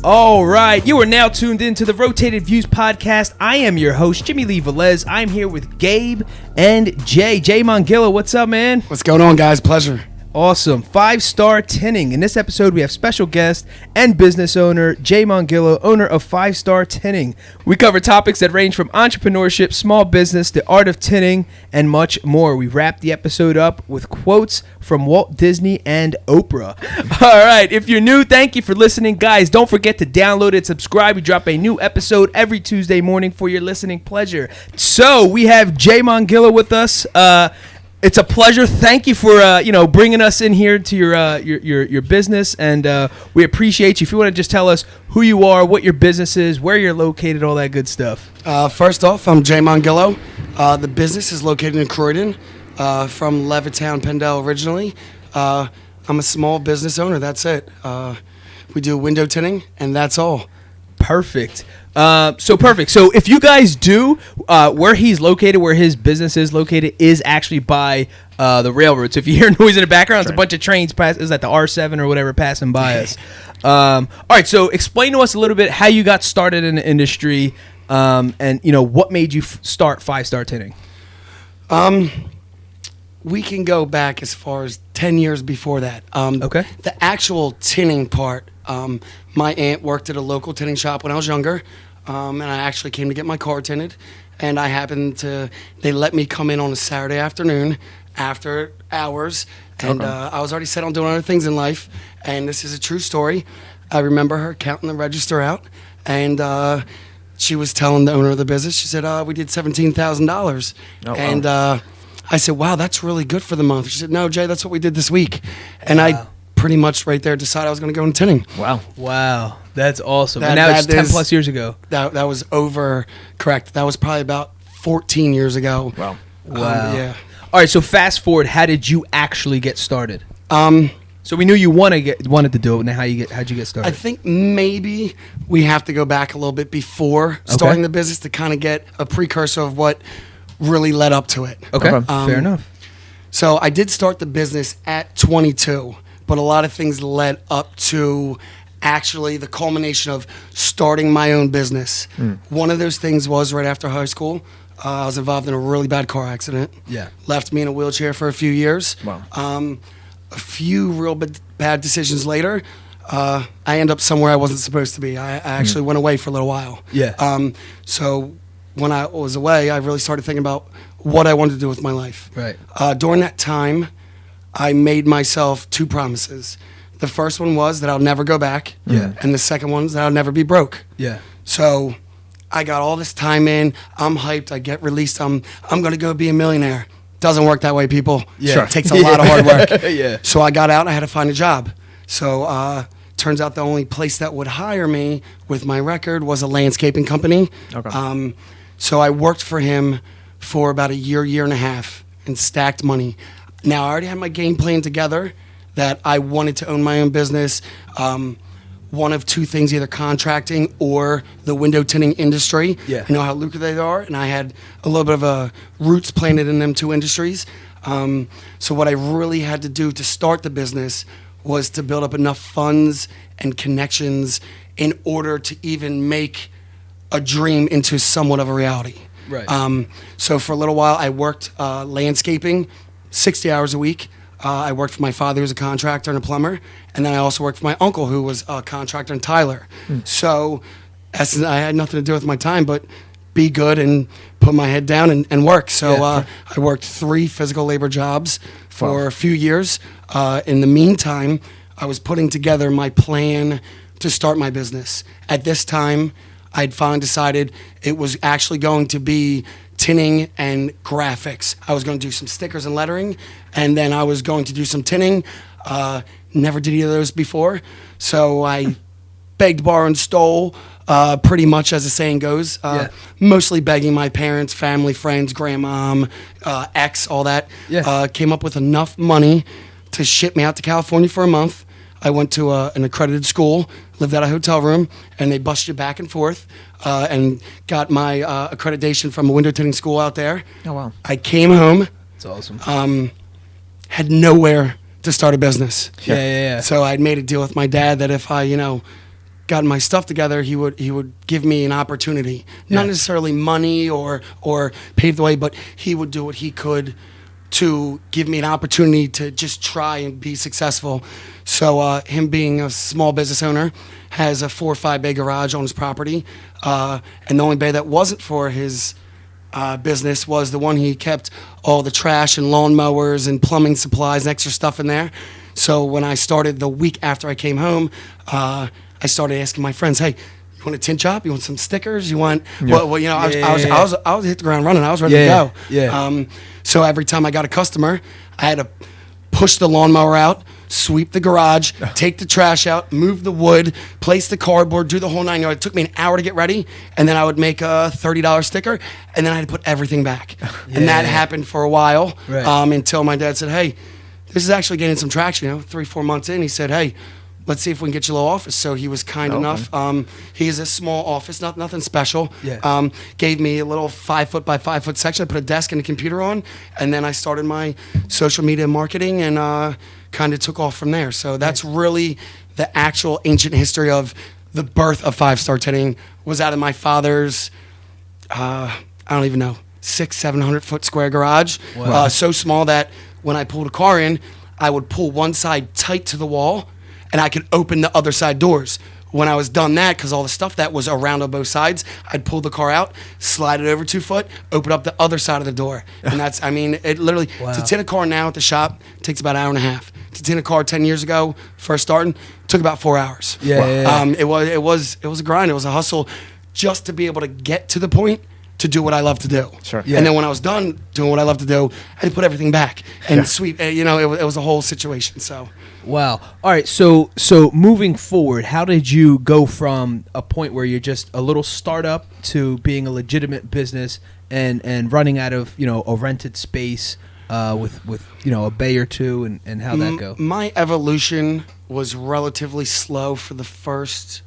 All right, you are now tuned into the Rotated Views podcast. I am your host, Jimmy Lee Velez. I'm here with Gabe and Jay. Jay Mongillo, what's up, man? What's going on, guys? Pleasure. Awesome. 5-Star Tinting. In this episode, we have special guest and business owner, Jay Mongillo, owner of 5-Star Tinting. We cover topics that range from entrepreneurship, small business, the art of tinting, and much more. We wrap the episode up with quotes from Walt Disney and Oprah. All right. If you're new, thank you for listening. Guys, don't forget to download and subscribe. We drop a new episode every Tuesday morning for your listening pleasure. So we have Jay Mongillo with us. It's a pleasure. Thank you for bringing us in here to your business, and we appreciate you. If you want to just tell us who you are, what your business is, where you're located, all that good stuff. First off, I'm Jay Mongillo. The business is located in Croydon, from Levittown, Pendle originally. I'm a small business owner. That's it. We do window tinting, and that's all. Perfect. Perfect. So if you guys do, where he's located, where his business is located, is actually by the railroad. So if you hear noise in the background, it's a bunch of trains is at the R7 or whatever passing by us. All right. So explain to us a little bit how you got started in the industry, and what made you start 5-Star Tinting. We can go back as far as 10 years before that. Okay. The actual tinning part. My aunt worked at a local tinting shop when I was younger, and I actually came to get my car tinted, and they let me come in on a Saturday afternoon after hours, and I was already set on doing other things in life, and this is a true story. I remember her counting the register out, and she was telling the owner of the business, she said, we did $17,000, and I said, wow, that's really good for the month. She said, no, Jay, that's what we did this week, and I pretty much right there decided I was going to go into tinting. Wow. That's awesome. And now it's 10 plus years ago. That was correct. That was probably about 14 years ago. Wow. Yeah. All right. So fast forward, how did you actually get started? So we knew you wanted to do it. Now how'd you get started? I think maybe we have to go back a little bit before starting the business to kind of get a precursor of what really led up to it. Okay. Fair enough. So I did start the business at 22. But a lot of things led up to actually the culmination of starting my own business. One of those things was right after high school. I was involved in a really bad car accident. Yeah. Left me in a wheelchair for a few years. Wow. A few real bad decisions later, I ended up somewhere I wasn't supposed to be. I actually went away for a little while. Yeah. So when I was away, I really started thinking about what I wanted to do with my life. Right. During that time, I made myself two promises. The first one was that I'll never go back. Yeah. And the second one is that I'll never be broke. Yeah. So I got all this time in. I'm hyped. I get released. I'm going to go be a millionaire. Doesn't work that way, people. Yeah. Sure. It takes a lot of hard work. Yeah. So I got out and I had to find a job. So turns out the only place that would hire me with my record was a landscaping company. Okay. So I worked for him for about a year and a half and stacked money. Now, I already had my game plan together that I wanted to own my own business. One of two things, either contracting or the window tinting industry. Yeah. I know how lucrative they are, and I had a little bit of roots planted in them two industries. So what I really had to do to start the business was to build up enough funds and connections in order to even make a dream into somewhat of a reality. Right. So for a little while, I worked landscaping, 60 hours a week. I worked for my father, who was a contractor and a plumber, and then I also worked for my uncle, who was a contractor in Tyler. So I had nothing to do with my time but be good and put my head down and work. So I worked 3 physical labor jobs for a few years. In the meantime, I was putting together my plan to start my business. At this time, I'd finally decided it was actually going to be tinting and graphics. I was going to do some stickers and lettering, and then I was going to do some tinting. Never did either of those before, so I begged, borrowed, and stole, pretty much as the saying goes. Mostly begging my parents, family, friends, grandmom, ex, all that. Came up with enough money to ship me out to California for a month. I went to an accredited school, lived at a hotel room, and they bused you back and forth, and got my accreditation from a window tinting school out there. Oh, wow. I came home, That's awesome. Had nowhere to start a business. Yeah. So I'd made a deal with my dad that if I, got my stuff together, he would give me an opportunity. Not necessarily money or pave the way, but he would do what he could to give me an opportunity to just try and be successful. So him being a small business owner, has a 4 or 5 bay garage on his property, and the only bay that wasn't for his business was the one he kept all the trash and lawnmowers and plumbing supplies and extra stuff in there. So when I started the week after I came home, I started asking my friends, "Hey, you want a tint job? You want some stickers? You want?" I was hit the ground running. I was ready to go. Yeah. So every time I got a customer, I had to push the lawnmower out, sweep the garage, take the trash out, move the wood, place the cardboard, do the whole 9 yards. It took me an hour to get ready, and then I would make a $30 sticker, and then I had to put everything back. And that happened for a while, until my dad said, "Hey, this is actually gaining some traction." 3-4 months in, he said, "Hey, let's see if we can get you a little office." So he was kind enough. He has a small office, nothing special. Yeah. Gave me a little 5 foot by 5 foot section. I put a desk and a computer on, and then I started my social media marketing and kind of took off from there. So that's really the actual ancient history of the birth of 5 Star Tinting. Was out of my father's, I don't even know, 600-700 foot square garage. Wow. So small that when I pulled a car in, I would pull one side tight to the wall, and I could open the other side doors. When I was done that, because all the stuff that was around on both sides, I'd pull the car out, slide it over 2 foot, open up the other side of the door. And that's, it literally, to tint a car now at the shop takes about an hour and a half. To tint a car 10 years ago, first starting, took about 4 hours. It was a grind. It was a hustle just to be able to get to the point to do what I love to do. Sure. And then when I was done doing what I love to do, I had to put everything back and sweep. It was a whole situation. So. Wow. All right. So moving forward, how did you go from a point where you're just a little startup to being a legitimate business and running out of a rented space with a bay or two, and how'd that go? My evolution was relatively slow for the first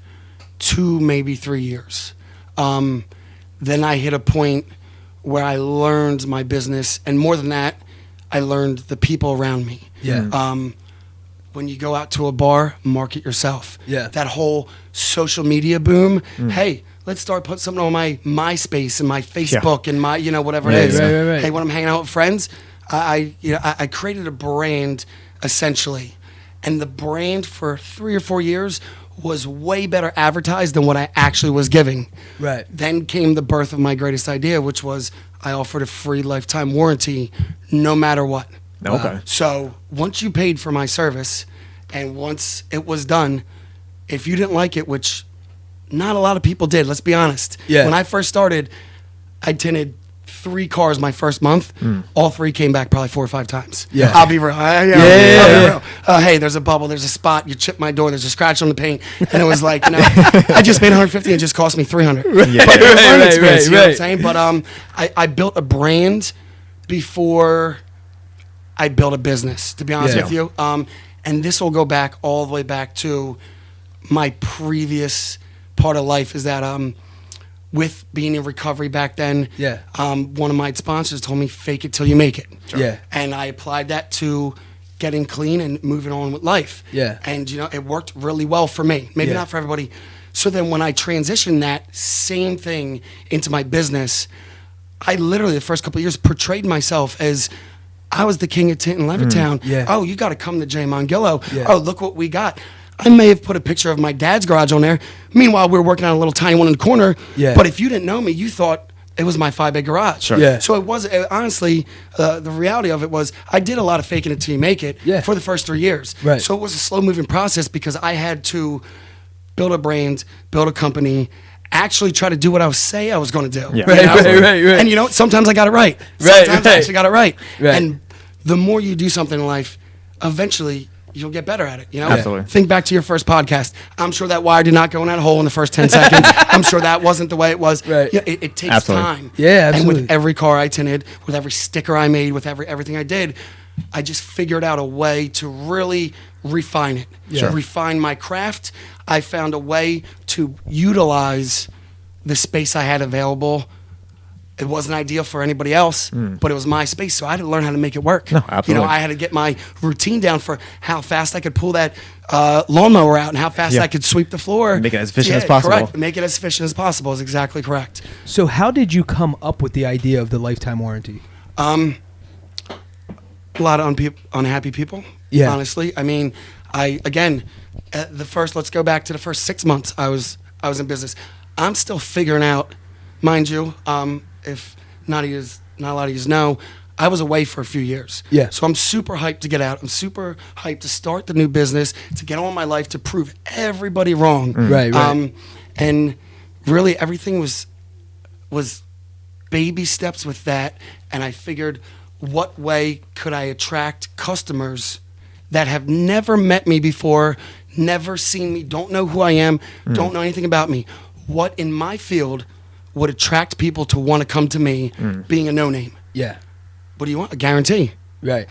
2, maybe 3 years. Then I hit a point where I learned my business, and more than that, I learned the people around me. Yeah. When you go out to a bar, market yourself. Yeah. That whole social media boom. Hey, let's start putting something on my MySpace and my Facebook and my whatever it is. Right. Hey, when I'm hanging out with friends, I created a brand essentially, and the brand for 3 or 4 years was way better advertised than what I actually was giving. Right. Then came the birth of my greatest idea, which was I offered a free lifetime warranty no matter what. Okay. So once you paid for my service and once it was done, if you didn't like it, which not a lot of people did, let's be honest. Yeah. When I first started, I tinted 3 cars my first month. All 3 came back probably 4 or 5 times. Yeah. I'll be real. I'll be real. Hey, there's a bubble, there's a spot, you chipped my door, there's a scratch on the paint. And it was like, I just paid $150 and it just cost me $300. Yeah. But it was a learning experience, you know what I'm saying? But I built a brand before I built a business, to be honest with you. And this will go back all the way back to my previous part of life, is that with being in recovery back then, one of my sponsors told me, fake it till you make it. Sure. Yeah. And I applied that to getting clean and moving on with life. Yeah. And, it worked really well for me. Maybe not for everybody. So then when I transitioned that same thing into my business, I literally, the first couple of years, portrayed myself as I was the king of tint in Levittown. Yeah. Oh, you got to come to Jay Mongillo. Yeah. Oh, look what we got. I may have put a picture of my dad's garage on there. Meanwhile, we were working on a little tiny one in the corner. Yeah. But if you didn't know me, you thought it was my 5-bay garage. Sure. Yeah. So it was, honestly, the reality of it was I did a lot of faking it till you make it for the first 3 years. Right. So it was a slow-moving process because I had to build a brand, build a company, actually try to do what I say I was going to do. Yeah. Right. And sometimes I got it right. Right, Sometimes I actually got it right. Right. And the more you do something in life, eventually you'll get better at it. Absolutely. Think back to your first podcast. I'm sure that wire did not go in that hole in the first 10 seconds. I'm sure that wasn't the way it was. Right. It takes Absolutely. time. Yeah, absolutely. And with every car I tinted, with every sticker I made, with everything I did, I just figured out a way to really refine it. Sure. Refine my craft. I found a way to utilize the space I had available It wasn't ideal for anybody else, but it was my space, so I had to learn how to make it work. No, absolutely. I had to get my routine down for how fast I could pull that lawnmower out and how fast I could sweep the floor. Make it as efficient as possible. Correct. Make it as efficient as possible is exactly correct. So how did you come up with the idea of the lifetime warranty? A lot of unhappy people. Yeah. Honestly, I mean, let's go back to the first 6 months I was in business. I'm still figuring out, mind you, if not a lot of you know, I was away for a few years. Yeah. So I'm super hyped to get out. I'm super hyped to start the new business, to get on with my life, to prove everybody wrong. Right. And really everything was baby steps with that. And I figured, what way could I attract customers that have never met me before, never seen me, don't know who I am, don't know anything about me? What in my field would attract people to want to come to me, being a no-name? Yeah. What do you want? A guarantee. Right.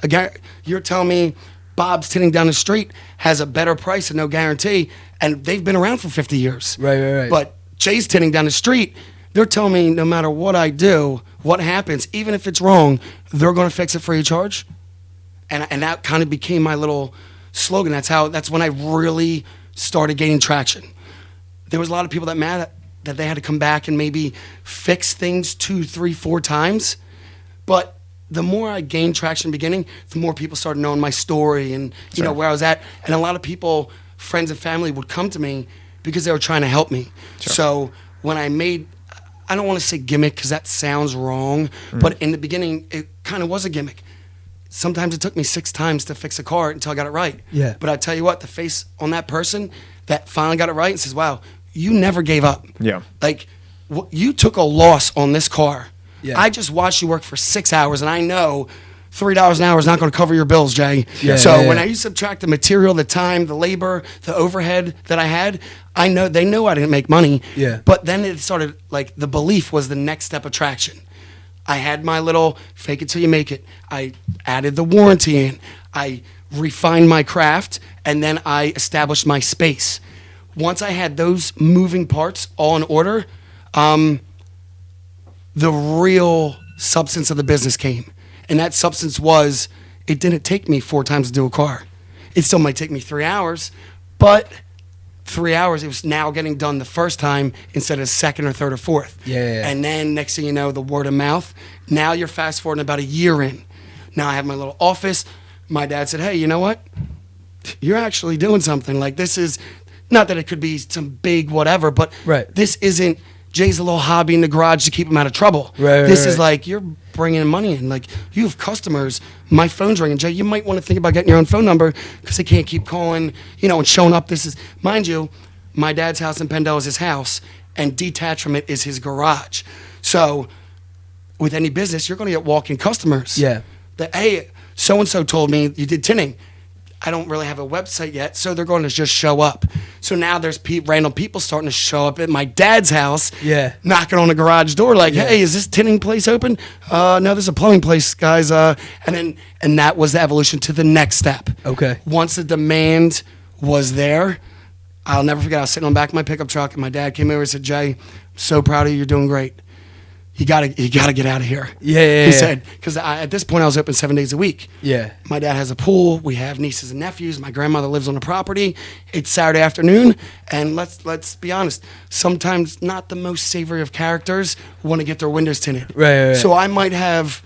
You're telling me Bob's Tinting down the street has a better price and no guarantee, and they've been around for 50 years. Right. But Jay's Tinting down the street, they're telling me no matter what I do, what happens, even if it's wrong, they're going to fix it free of charge. And that kind of became my little slogan. That's when I really started gaining traction. There was a lot of people that mad that they had to come back and maybe fix things 2, 3, 4 times. But the more I gained traction in the beginning, the more people started knowing my story and you know where I was at. And a lot of people, friends and family, would come to me because they were trying to help me. Sure. So when I don't want to say gimmick because that sounds wrong, but in the beginning, it kind of was a gimmick. Sometimes it took me 6 times to fix a car until I got it right. Yeah. But I tell you what, the face on that person that finally got it right and says, wow, you never gave up. Yeah. Like, you took a loss on this car. Yeah. I just watched you work for 6 hours, and I know $3 an hour is not going to cover your bills, Jay. Yeah, so yeah. when I subtract the material, the time, the labor, the overhead that I had, I know they know I didn't make money. Yeah. But then it started, like, the belief was the next step of traction. I had my little fake it till you make it. I added the warranty in. I refined my craft, and then I established my space. Once I had those moving parts all in order, the real substance of the business came. And that substance was, it didn't take me 4 times to do a car. It still might take me 3 hours, but 3 hours, it was now getting done the first time instead of second or third or fourth. Yeah. And then next thing you know, the word of mouth. Now you're fast forwarding about a year in. Now I have my little office. My dad said, hey, you know what? You're actually doing something. Like, this is, not that it could be some big whatever, but this isn't Jay's a little hobby in the garage to keep him out of trouble. This is like, you're bringing money in. Like, you have customers. My phone's ringing. Jay, you might want to think about getting your own phone number because they can't keep calling, and showing up. This is, mind you, my dad's house in Pendle is his house, and detached from it is his garage. So with any business, you're going to get walk-in customers. Yeah. That, hey, so-and-so told me you did tinting. I don't really have a website yet, so they're going to just show up. So now there's random people starting to show up at my dad's house, knocking on the garage door like, hey, is this tinting place open? No, there's a plumbing place, guys. And that was the evolution to the next step. Okay. Once the demand was there, I'll never forget, I was sitting on the back of my pickup truck, and my dad came over and said, Jay, I'm so proud of you. You're doing great. You gotta get out of here. He said, because at this point I was open 7 days a week. Yeah. My dad has a pool. We have nieces and nephews. My grandmother lives on the property. It's Saturday afternoon, and let's be honest. Sometimes not the most savory of characters want to get their windows tinted. Right. So I might have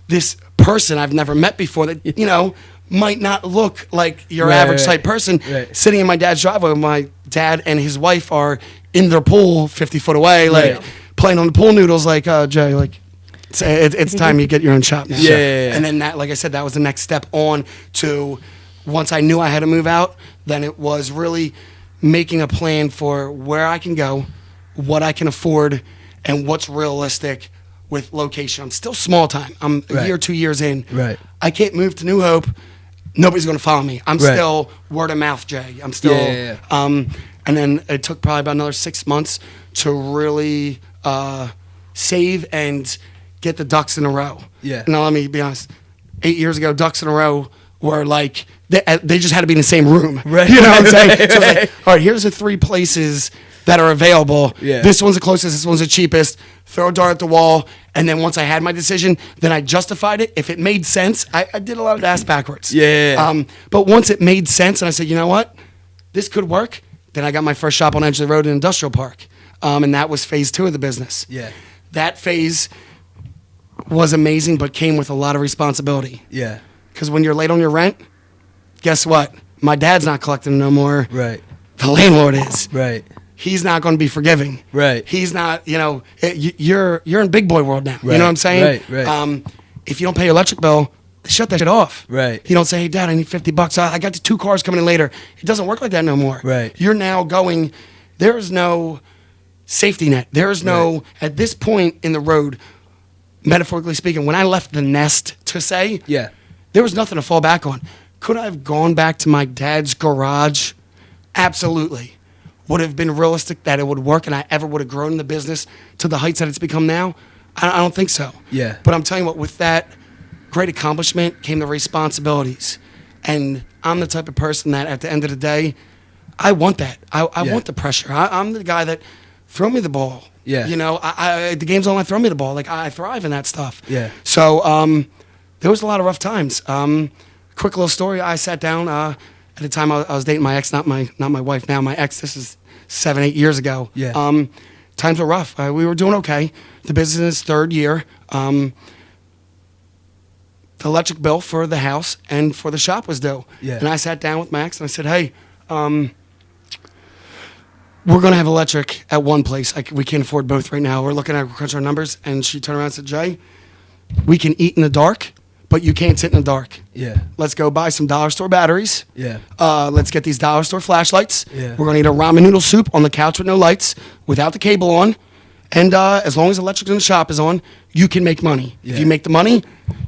this person I've never met before that might not look like your average type person sitting in my dad's driveway. My dad and his wife are in their pool 50 foot away, playing on the pool noodles, like, Jay, like, it's time you get your own shop now. Yeah. And then that, like I said, that was the next step on to, once I knew I had to move out, then it was really making a plan for where I can go, what I can afford, and what's realistic with location. I'm still small time. I'm a year, 2 years in. Right. I can't move to New Hope. Nobody's going to follow me. I'm still word of mouth, Jay. I'm still, and then it took probably about another 6 months to really save and get the ducks in a row. Yeah. Now, let me be honest. 8 years ago, ducks in a row were like they just had to be in the same room. Right. You know what I'm saying? So it's like, all right, here's the 3 places that are available. Yeah. This one's the closest, this one's the cheapest. Throw a dart at the wall. And then once I had my decision, then I justified it. If it made sense, I did a lot of ass backwards. Yeah. But once it made sense and I said, you know what? This could work. Then I got my first shop on Edge of the Road in Industrial Park. And that was phase 2 of the business. Yeah. That phase was amazing, but came with a lot of responsibility. Yeah. Because when you're late on your rent, guess what? My dad's not collecting no more. Right. The landlord is. Right. He's not going to be forgiving. Right. He's not, you're in big boy world now. Right. You know what I'm saying? Right. If you don't pay your electric bill, they shut that shit off. Right. You don't say, hey, Dad, I need $50. I got the 2 cars coming in later. It doesn't work like that no more. Right. You're now going, there is no safety net. There is no, Right. at this point in the road, metaphorically speaking, when I left the nest to say, Yeah. there was nothing to fall back on. Could I have gone back to my dad's garage? Absolutely. Would have been realistic that it would work and I ever would have grown the business to the heights that it's become now? I don't think so. Yeah. But I'm telling you what, with that great accomplishment came the responsibilities. And I'm the type of person that at the end of the day, I want that. I Yeah. want the pressure. I'm the guy that throw me the ball. Yeah. You know, the game's on, throw me the ball. Like, I thrive in that stuff. Yeah. So there was a lot of rough times. Quick little story. I sat down at the time I was dating my ex, not my wife now. My ex. This is 7-8 years ago. Yeah. Times were rough. We were doing okay. The business 3rd year. The electric bill for the house and for the shop was due. Yeah. And I sat down with my ex and I said, hey, we're going to have electric at one place. We can't afford both right now. We're looking at crunch our numbers. And she turned around and said, Jay, we can eat in the dark, but you can't sit in the dark. Yeah. Let's go buy some dollar store batteries. Yeah. Let's get these dollar store flashlights. Yeah. We're going to eat a ramen noodle soup on the couch with no lights, without the cable on. And as long as the electric in the shop is on, you can make money. Yeah. If you make the money,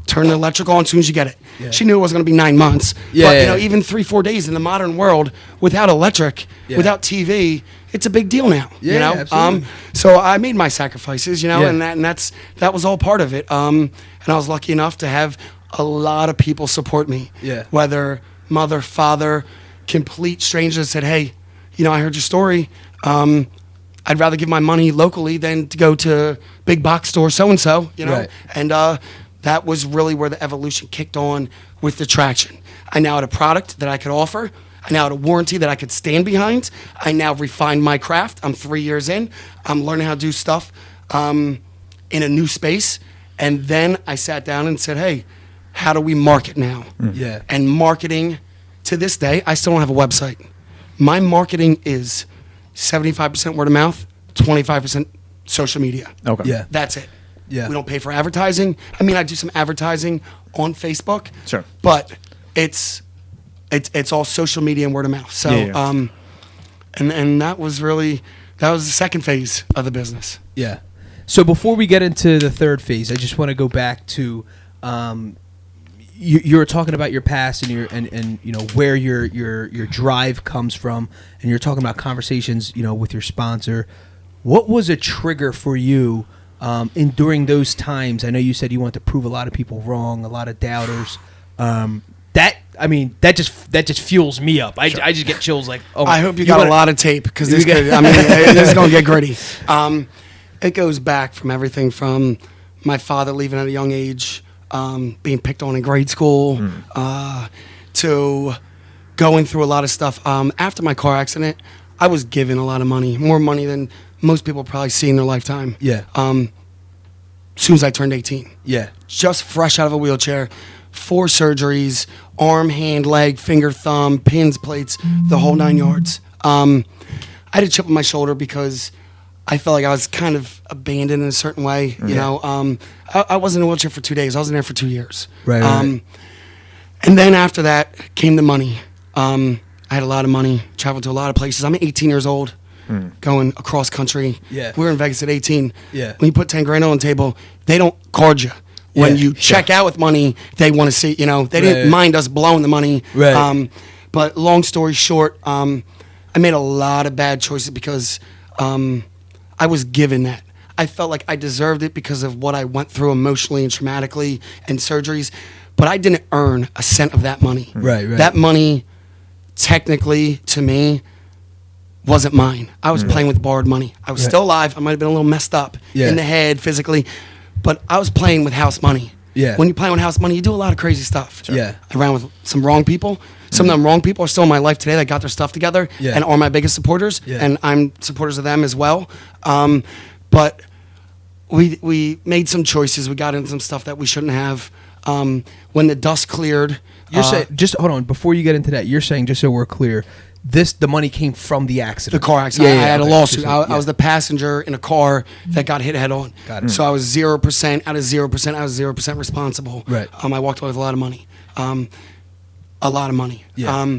turn the electric on as soon as you get it. Yeah. She knew it was going to be 9 months. Yeah, But, yeah. even 3-4 days in the modern world without electric, Yeah. without TV, it's a big deal now. Yeah, absolutely. So I made my sacrifices, Yeah. and that was all part of it. And I was lucky enough to have a lot of people support me. Yeah. Whether mother, father, complete strangers said, hey, I heard your story. I'd rather give my money locally than to go to big box store so-and-so, Right. And that was really where the evolution kicked on with the traction. I now had a product that I could offer. I now had a warranty that I could stand behind. I now refined my craft. I'm 3 years in. I'm learning how to do stuff in a new space. And then I sat down and said, hey, how do we market now? Yeah. And marketing, to this day, I still don't have a website. My marketing is 75% word of mouth, 25% social media. Okay. Yeah. That's it. Yeah. We don't pay for advertising. I mean, I do some advertising on Facebook. Sure. But it's all social media and word of mouth. So, Yeah. and that was the second phase of the business. Yeah. So before we get into the third phase, I just want to go back to you were talking about your past and where your drive comes from, and you're talking about conversations with your sponsor. What was a trigger for you during those times? I know you said you want to prove a lot of people wrong, a lot of doubters. That just fuels me up. I just get chills. Like, oh, I hope you got a lot of tape because this got- this is going to get gritty. It goes back from everything from my father leaving at a young age, being picked on in grade school, to going through a lot of stuff. After my car accident, I was given a lot of money, more money than most people probably see in their lifetime. Yeah. As soon as I turned 18. Yeah. Just fresh out of a wheelchair, 4 surgeries, arm, hand, leg, finger, thumb, pins, plates, the whole 9 yards. I had a chip on my shoulder because I felt like I was kind of abandoned in a certain way. You know, I wasn't in a wheelchair for 2 days. I was in there for 2 years. Right. And then after that came the money. I had a lot of money, traveled to a lot of places. I'm 18 years old, going across country. Yeah. We were in Vegas at 18. Yeah. When you put 10 grand on the table, they don't card you. When Yeah, you check out with money, they want to see, they didn't Right. mind us blowing the money. Right. But long story short, I made a lot of bad choices because I was given that. I felt like I deserved it because of what I went through emotionally and traumatically and surgeries. but I didn't earn a cent of that money. Right. That money, technically, to me, wasn't mine. I was playing with borrowed money. I was still alive. I might have been a little messed up in the head physically, but I was playing with house money. Yeah. When you play with house money, you do a lot of crazy stuff. Sure. Yeah. I ran with some wrong people. Some of them wrong people are still in my life today that got their stuff together and are my biggest supporters, and I'm supporters of them as well. But we made some choices. We got into some stuff that we shouldn't have. When the dust cleared, you're saying, just hold on before you get into that. You're saying, just so we're clear, the money came from the accident. The car accident. I had a lawsuit. I was the passenger in a car that got hit head on. Got it. So I was 0% out of 0%. I was 0% responsible. Right. I walked away with a lot of money. A lot of money. Yeah.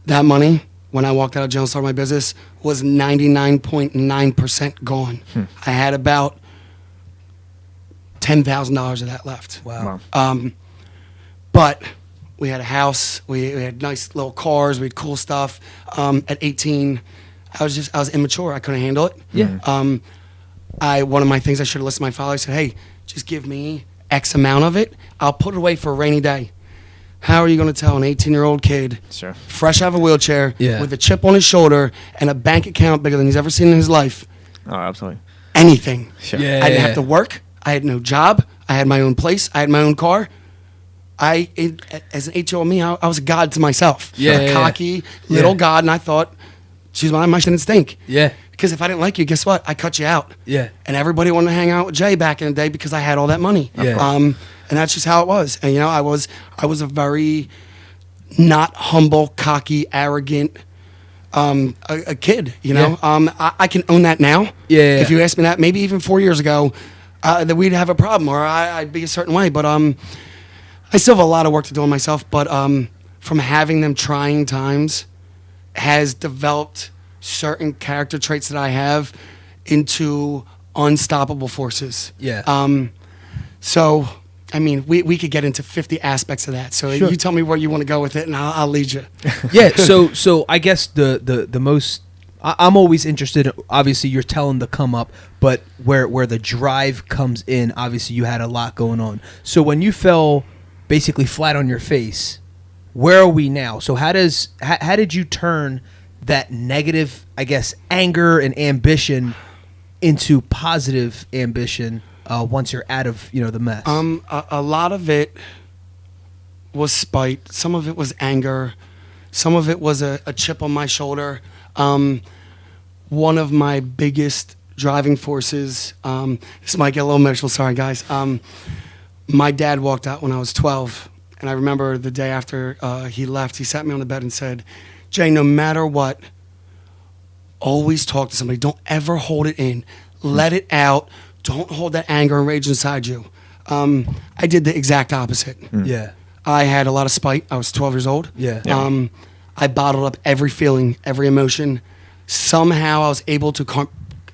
That money, when I walked out of jail and started my business, was 99.9% gone. I had about $10,000 of that left. Wow. But we had a house. We had nice little cars. We had cool stuff. At 18, I was immature. I couldn't handle it. Yeah. One of my things I should have listened to my father. I said, hey, just give me X amount of it. I'll put it away for a rainy day. How are you going to tell an 18-year-old kid, fresh out of a wheelchair, with a chip on his shoulder and a bank account bigger than he's ever seen in his life? Oh, absolutely. Anything. Sure. Yeah. I didn't have to work. I had no job. I had my own place. I had my own car. As an 8-year-old me, I was a god to myself. Cocky little god, and I thought, geez, my shit didn't stink. Yeah. Because if I didn't like you, guess what? I cut you out. Yeah. And everybody wanted to hang out with Jay back in the day because I had all that money. Yeah. And that's just how it was. And I was a very not humble, cocky, arrogant a kid. I can own that now. Yeah. If you asked me that, maybe even 4 years ago, that we'd have a problem, or I'd be a certain way. But I still have a lot of work to do on myself. But from having them trying times, has developed certain character traits that I have into unstoppable forces. Yeah. So, I mean, we could get into 50 aspects of that. So you tell me where you want to go with it, and I'll lead you. Yeah. So I guess the most I'm always interested. Obviously, you're telling the come up, but where the drive comes in, obviously you had a lot going on. So when you fell basically flat on your face, where are we now? So how did you turn that negative, I guess, anger and ambition into positive ambition once you're out of the mess? A lot of it was spite. Some of it was anger. Some of it was a chip on my shoulder. One of my biggest driving forces. This might get a little emotional. Sorry, guys. My dad walked out when I was 12, and I remember the day after he left. He sat me on the bed and said, "Jay, no matter what, always talk to somebody. Don't ever hold it in. Let it out. Don't hold that anger and rage inside you." I did the exact opposite. Yeah. I had a lot of spite. I was 12 years old. Yeah. I bottled up every feeling, every emotion. Somehow I was able to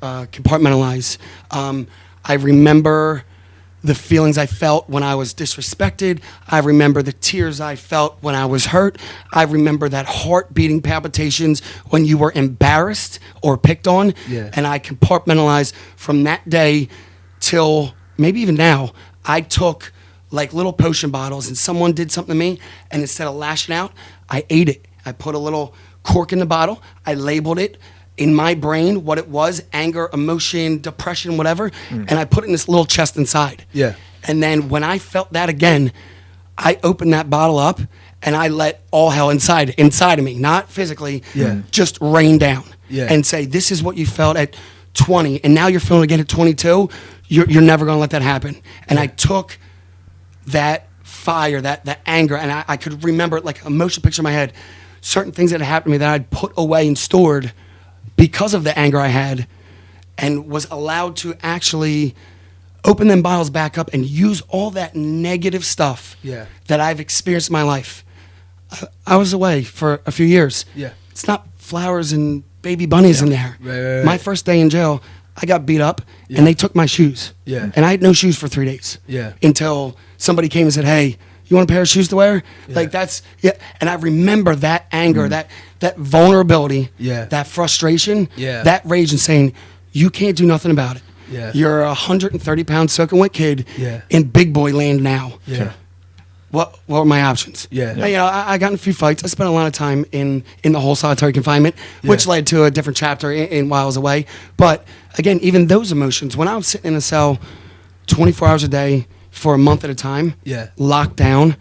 compartmentalize. I remember the feelings I felt when I was disrespected. I remember the tears I felt when I was hurt. I remember that heart beating palpitations when you were embarrassed or picked on. Yeah. And I compartmentalized from that day till maybe even now. I took like little potion bottles, and someone did something to me, and instead of lashing out, I ate it. I put a little cork in the bottle. I labeled it in my brain what it was: anger, emotion, depression, whatever. And I put it in this little chest inside. Yeah. And then when I felt that again, I opened that bottle up and I let all hell inside of me, not physically, just rain down. Yeah. And say, this is what you felt at 20, and now you're feeling again at 22. You're never going to let that happen. And I took that fire, that anger, and I could remember it like a motion picture in my head, certain things that had happened to me that I'd put away and stored because of the anger I had, and was allowed to actually open them bottles back up and use all that negative stuff that I've experienced in my life. I was away for a few years. Yeah. It's not flowers and baby bunnies in there. Right. My first day in jail, I got beat up, and they took my shoes. Yeah. And I had no shoes for 3 days. Yeah. Until somebody came and said, "Hey, you want a pair of shoes to wear?" Like and I remember that anger, that vulnerability, that frustration, that rage, and saying, "You can't do nothing about it. Yeah. You're a 130-pound soaking wet kid Yeah. in big boy land now." Yeah. what were my options? Yeah. And, I got in a few fights. I spent a lot of time in the whole solitary confinement, which led to a different chapter in while I was away. But again, even those emotions, when I was sitting in a cell 24 hours a day for a month at a time, locked down,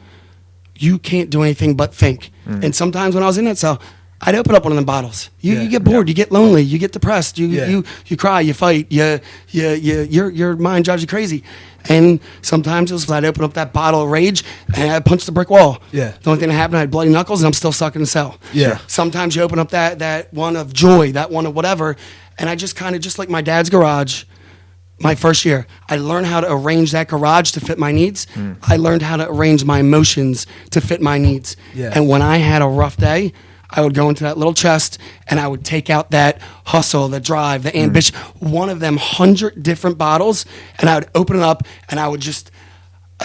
you can't do anything but think. And sometimes when I was in that cell, I'd open up one of them bottles. You get bored, you get lonely, you get depressed, you cry, you fight, your mind drives you crazy. And sometimes it was I'd open up that bottle of rage and I'd punch the brick wall. The only thing that happened, I had bloody knuckles and I'm still stuck in the cell. Sometimes you open up that one of joy, that one of whatever, and I just kind of, just like my dad's garage, my first year, I learned how to arrange that garage to fit my needs. I learned how to arrange my emotions to fit my needs. And when I had a rough day, I would go into that little chest and I would take out that hustle, the drive, the ambition, one of them 100 different bottles, and I would open it up and I was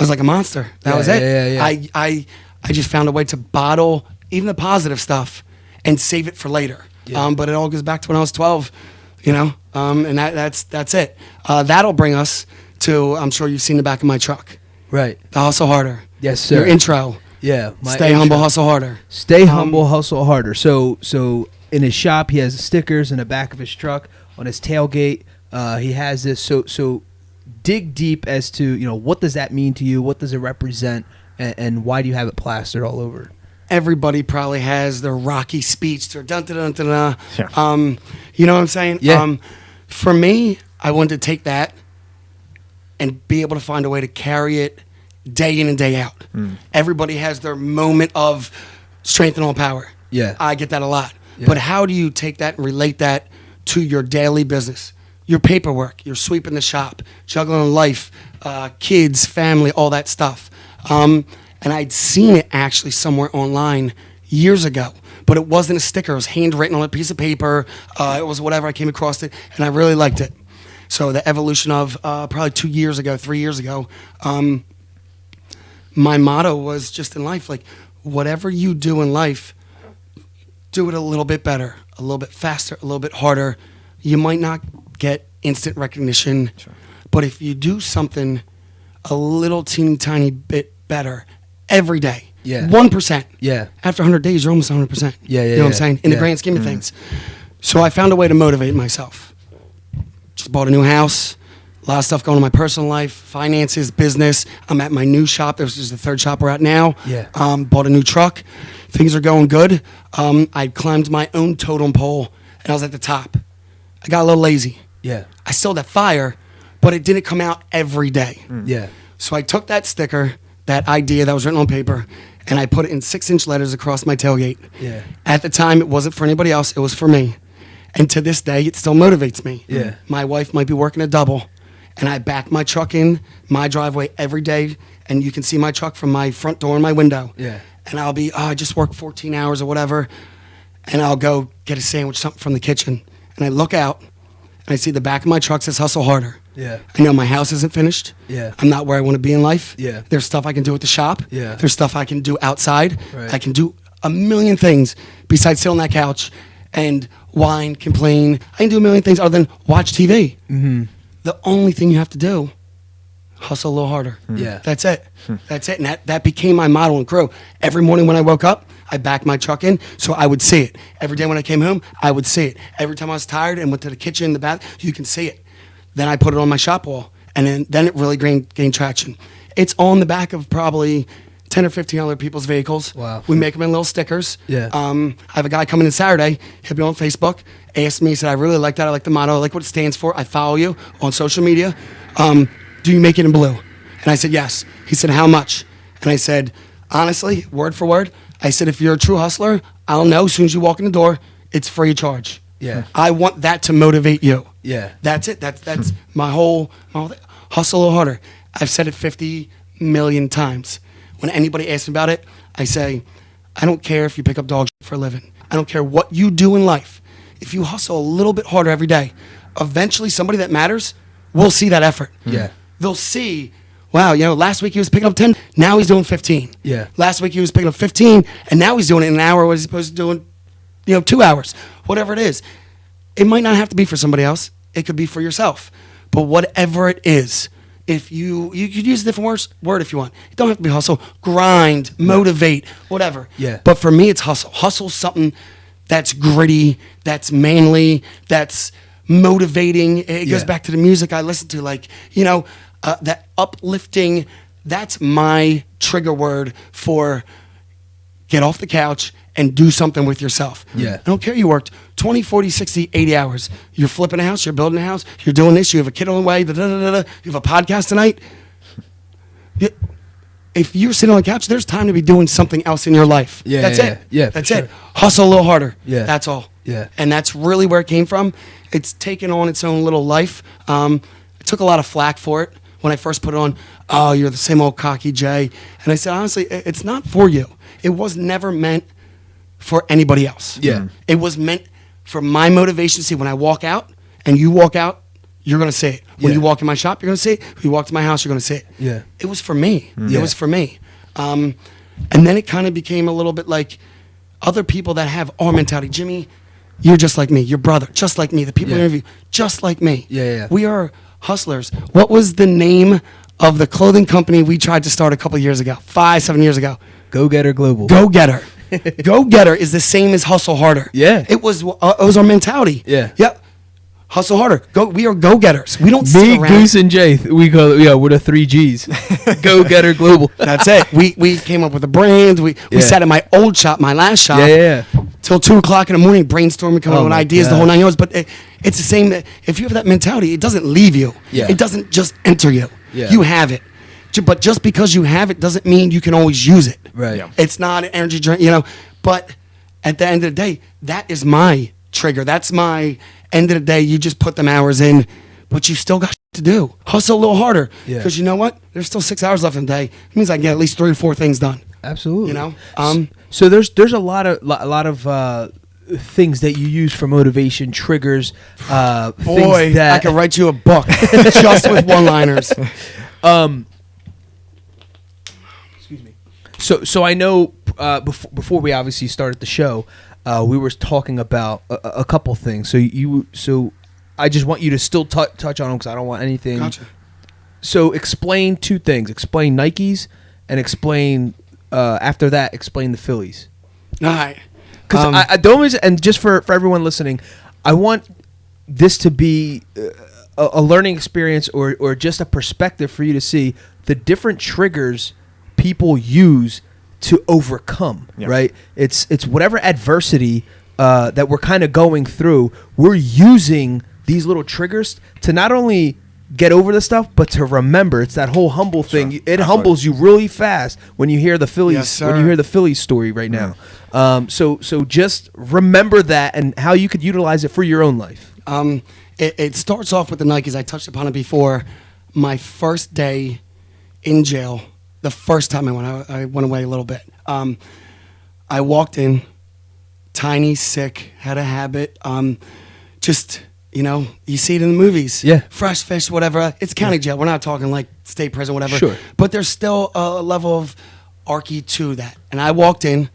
like a monster. That was it. I just found a way to bottle even the positive stuff and save it for later. But it all goes back to when I was 12, and that's it. That'll bring us to, I'm sure you've seen the back of my truck. Right. The Hustle Harder. Yes, sir. Your intro. Yeah. Stay humble, hustle harder. Stay humble, hustle harder. So in his shop, he has stickers in the back of his truck on his tailgate. He has this. So dig deep as to what does that mean to you? What does it represent? And why do you have it plastered all over? Everybody probably has their Rocky speech, their dun dun dun dun dun. Sure. You know what I'm saying? Yeah. For me, I wanted to take that and be able to find a way to carry it day in and day out. Everybody has their moment of strength and all power. Yeah. I get that a lot. Yeah. But how do you take that and relate that to your daily business? Your paperwork, you're sweeping the shop, juggling life, kids, family, all that stuff. And I'd seen it actually somewhere online years ago, but it wasn't a sticker. It was handwritten on a piece of paper. It was whatever. I came across it, and I really liked it. So the evolution of probably 3 years ago, my motto was just in life, like, whatever you do in life, do it a little bit better, a little bit faster, a little bit harder. You might not get instant recognition, but if you do something a little teeny tiny bit better every day, 1%. After 100 days, you're almost 100%. You know what I'm saying? In the grand scheme of things. So I found a way to motivate myself. Just bought a new house. A lot of stuff going on in my personal life, finances, business. I'm at my new shop. This is the third shop we're at now. Bought a new truck. Things are going good. I climbed my own totem pole, and I was at the top. I got a little lazy. I still had that fire, but it didn't come out every day. So I took that sticker, that idea that was written on paper, and I put it in 6-inch letters across my tailgate. At the time, it wasn't for anybody else. It was for me. And to this day, it still motivates me. My wife might be working a double, and I back my truck in my driveway every day, and you can see my truck from my front door and my window. And I'll be, I just worked 14 hours or whatever, and I'll go get a sandwich, something from the kitchen, and I look out, and I see the back of my truck says hustle harder. I know my house isn't finished. I'm not where I want to be in life. There's stuff I can do at the shop. There's stuff I can do outside. I can do a million things besides sit on that couch and whine, complain. I can do a million things other than watch TV. The only thing you have to do, hustle a little harder. That's it. That's it. And that became my model and crew. Every morning when I woke up, I backed my truck in so I would see it. Every day when I came home, I would see it. Every time I was tired and went to the kitchen, the bath, you can see it. Then I put it on my shop wall, and then it really gained traction. It's on the back of probably 10 or 15 other people's vehicles. We make them in little stickers. I have a guy coming in Saturday. He'll be on Facebook. Asked me, he said, I really like that. I like the motto. I like what it stands for. I follow you on social media. Do you make it in blue? And I said, yes. He said, how much? And I said, honestly, word for word, I said, if you're a true hustler, I'll know as soon as you walk in the door, it's free of charge. I want that to motivate you. That's it. That's my whole hustle a little harder. I've said it 50 million times. When anybody asks me about it, I say, I don't care if you pick up dog shit for a living. I don't care what you do in life. If you hustle a little bit harder every day, eventually somebody that matters will see that effort. They'll see, wow, last week he was picking up 10, now he's doing 15. Last week he was picking up 15, and now he's doing it in an hour as opposed to doing 2 hours, whatever it is. It might not have to be for somebody else. It could be for yourself. But whatever it is, if you could use a different word if you want. It don't have to be hustle, grind, motivate, whatever. Yeah. But for me, it's hustle. Hustle's something that's gritty, that's manly, that's motivating. It goes back to the music I listen to, like, that uplifting. That's my trigger word for get off the couch and do something with yourself. Yeah. I don't care you worked 20, 40, 60, 80 hours. You're flipping a house, you're building a house, you're doing this, you have a kid on the way, you have a podcast tonight. If you're sitting on the couch, there's time to be doing something else in your life. That's it. Yeah, that's it. Hustle a little harder. Yeah. That's all. Yeah. And that's really where it came from. It's taken on its own little life. I took a lot of flack for it when I first put it on. Oh, you're the same old cocky Jay. And I said, honestly, it's not for you. It was never meant for anybody else. Yeah. It was meant for my motivation to see when I walk out and you walk out, you're going to see it. When you walk in my shop, you're going to see it. When you walk to my house, you're going to see it. Yeah. It was for me. Yeah. It was for me. And then it kind of became a little bit like other people that have our mentality. Jimmy, you're just like me. Your brother, just like me. The people in the interview, just like me. Yeah. We are hustlers. What was the name of the clothing company we tried to start a couple years ago? 5-7 years ago. Go Getter Global. Go Getter. Go Getter is the same as hustle harder. Yeah. It was our mentality. Yeah. Yep. Hustle harder. We are go-getters. We don't sit Me, around. Goose, and Jay. We call it, we're the 3 G's. Go Getter Global. That's it. We came up with a brand. We sat in my old shop, my last shop. Yeah. Till 2 o'clock in the morning, brainstorming, coming up with my ideas, the gosh. whole 9 yards. But it's the same. If you have that mentality, it doesn't leave you. Yeah. It doesn't just enter you. Yeah. You have it. But just because you have it doesn't mean you can always use it. Right. Yeah. It's not an energy drink, But at the end of the day, that is my trigger. That's my end of the day. You just put them hours in, but you still got to do. Hustle a little harder. Yeah. Because you know what? There's still 6 hours left in the day. It means I can get at least 3 or 4 things done. Absolutely. So there's a lot of things that you use for motivation, triggers. boy, things that I could write you a book just with one-liners. Excuse me. So I know before we obviously started the show, we were talking about a couple things. So I just want you to still touch on them because I don't want anything. Gotcha. So explain 2 things. Explain Nikes and explain after that explain the Phillies. All right. Because I don't, and just for everyone listening, I want this to be a learning experience or just a perspective for you to see the different triggers people use to overcome. Yeah. Right? It's whatever adversity that we're kind of going through. We're using these little triggers to not only get over the stuff, but to remember. It's that whole humble thing. It Absolutely. humbles you really fast when you hear the Phillies. Yes, sir. when you hear the Phillies story right now. So just remember that and how you could utilize it for your own life. It starts off with the Nikes. I touched upon it before. My first day in jail, the first time I went away a little bit. I walked in, tiny, sick, had a habit. You see it in the movies. Yeah. Fresh fish, whatever. It's county jail. We're not talking like state prison, whatever. Sure. But there's still a level of archy to that. And I walked in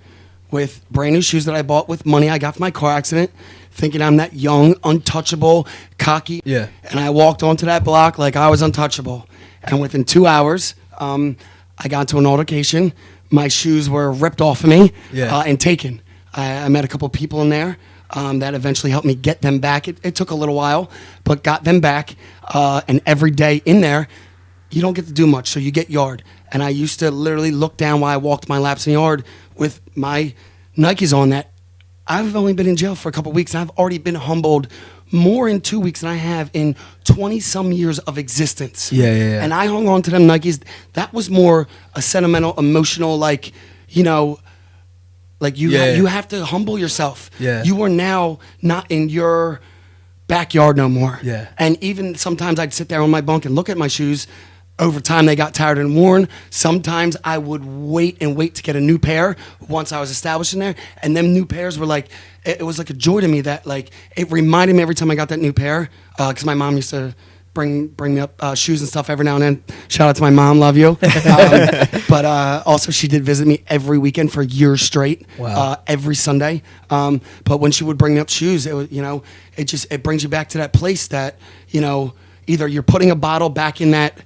with brand new shoes that I bought with money I got from my car accident, thinking I'm that young, untouchable, cocky. Yeah. And I walked onto that block like I was untouchable. And within 2 hours, I got into an altercation. My shoes were ripped off of me and taken. I met a couple people in there that eventually helped me get them back. It took a little while, but got them back. And every day in there, you don't get to do much, so you get yard. And I used to literally look down while I walked my laps in the yard with my Nikes on that. I've only been in jail for a couple weeks, and I've already been humbled more in 2 weeks than I have in 20-some years of existence. Yeah. And I hung on to them Nikes. That was more a sentimental, emotional, you have to humble yourself. Yeah. You are now not in your backyard no more. Yeah. And even sometimes I'd sit there on my bunk and look at my shoes. Over time, they got tired and worn. Sometimes I would wait to get a new pair once I was established in there. And them new pairs were it was like a joy to me that it reminded me every time I got that new pair. Because my mom used to bring me up shoes and stuff every now and then. Shout out to my mom, love you. But also she did visit me every weekend for years straight. Wow. Every Sunday. But when she would bring me up shoes, it was, it brings you back to that place that, either you're putting a bottle back in that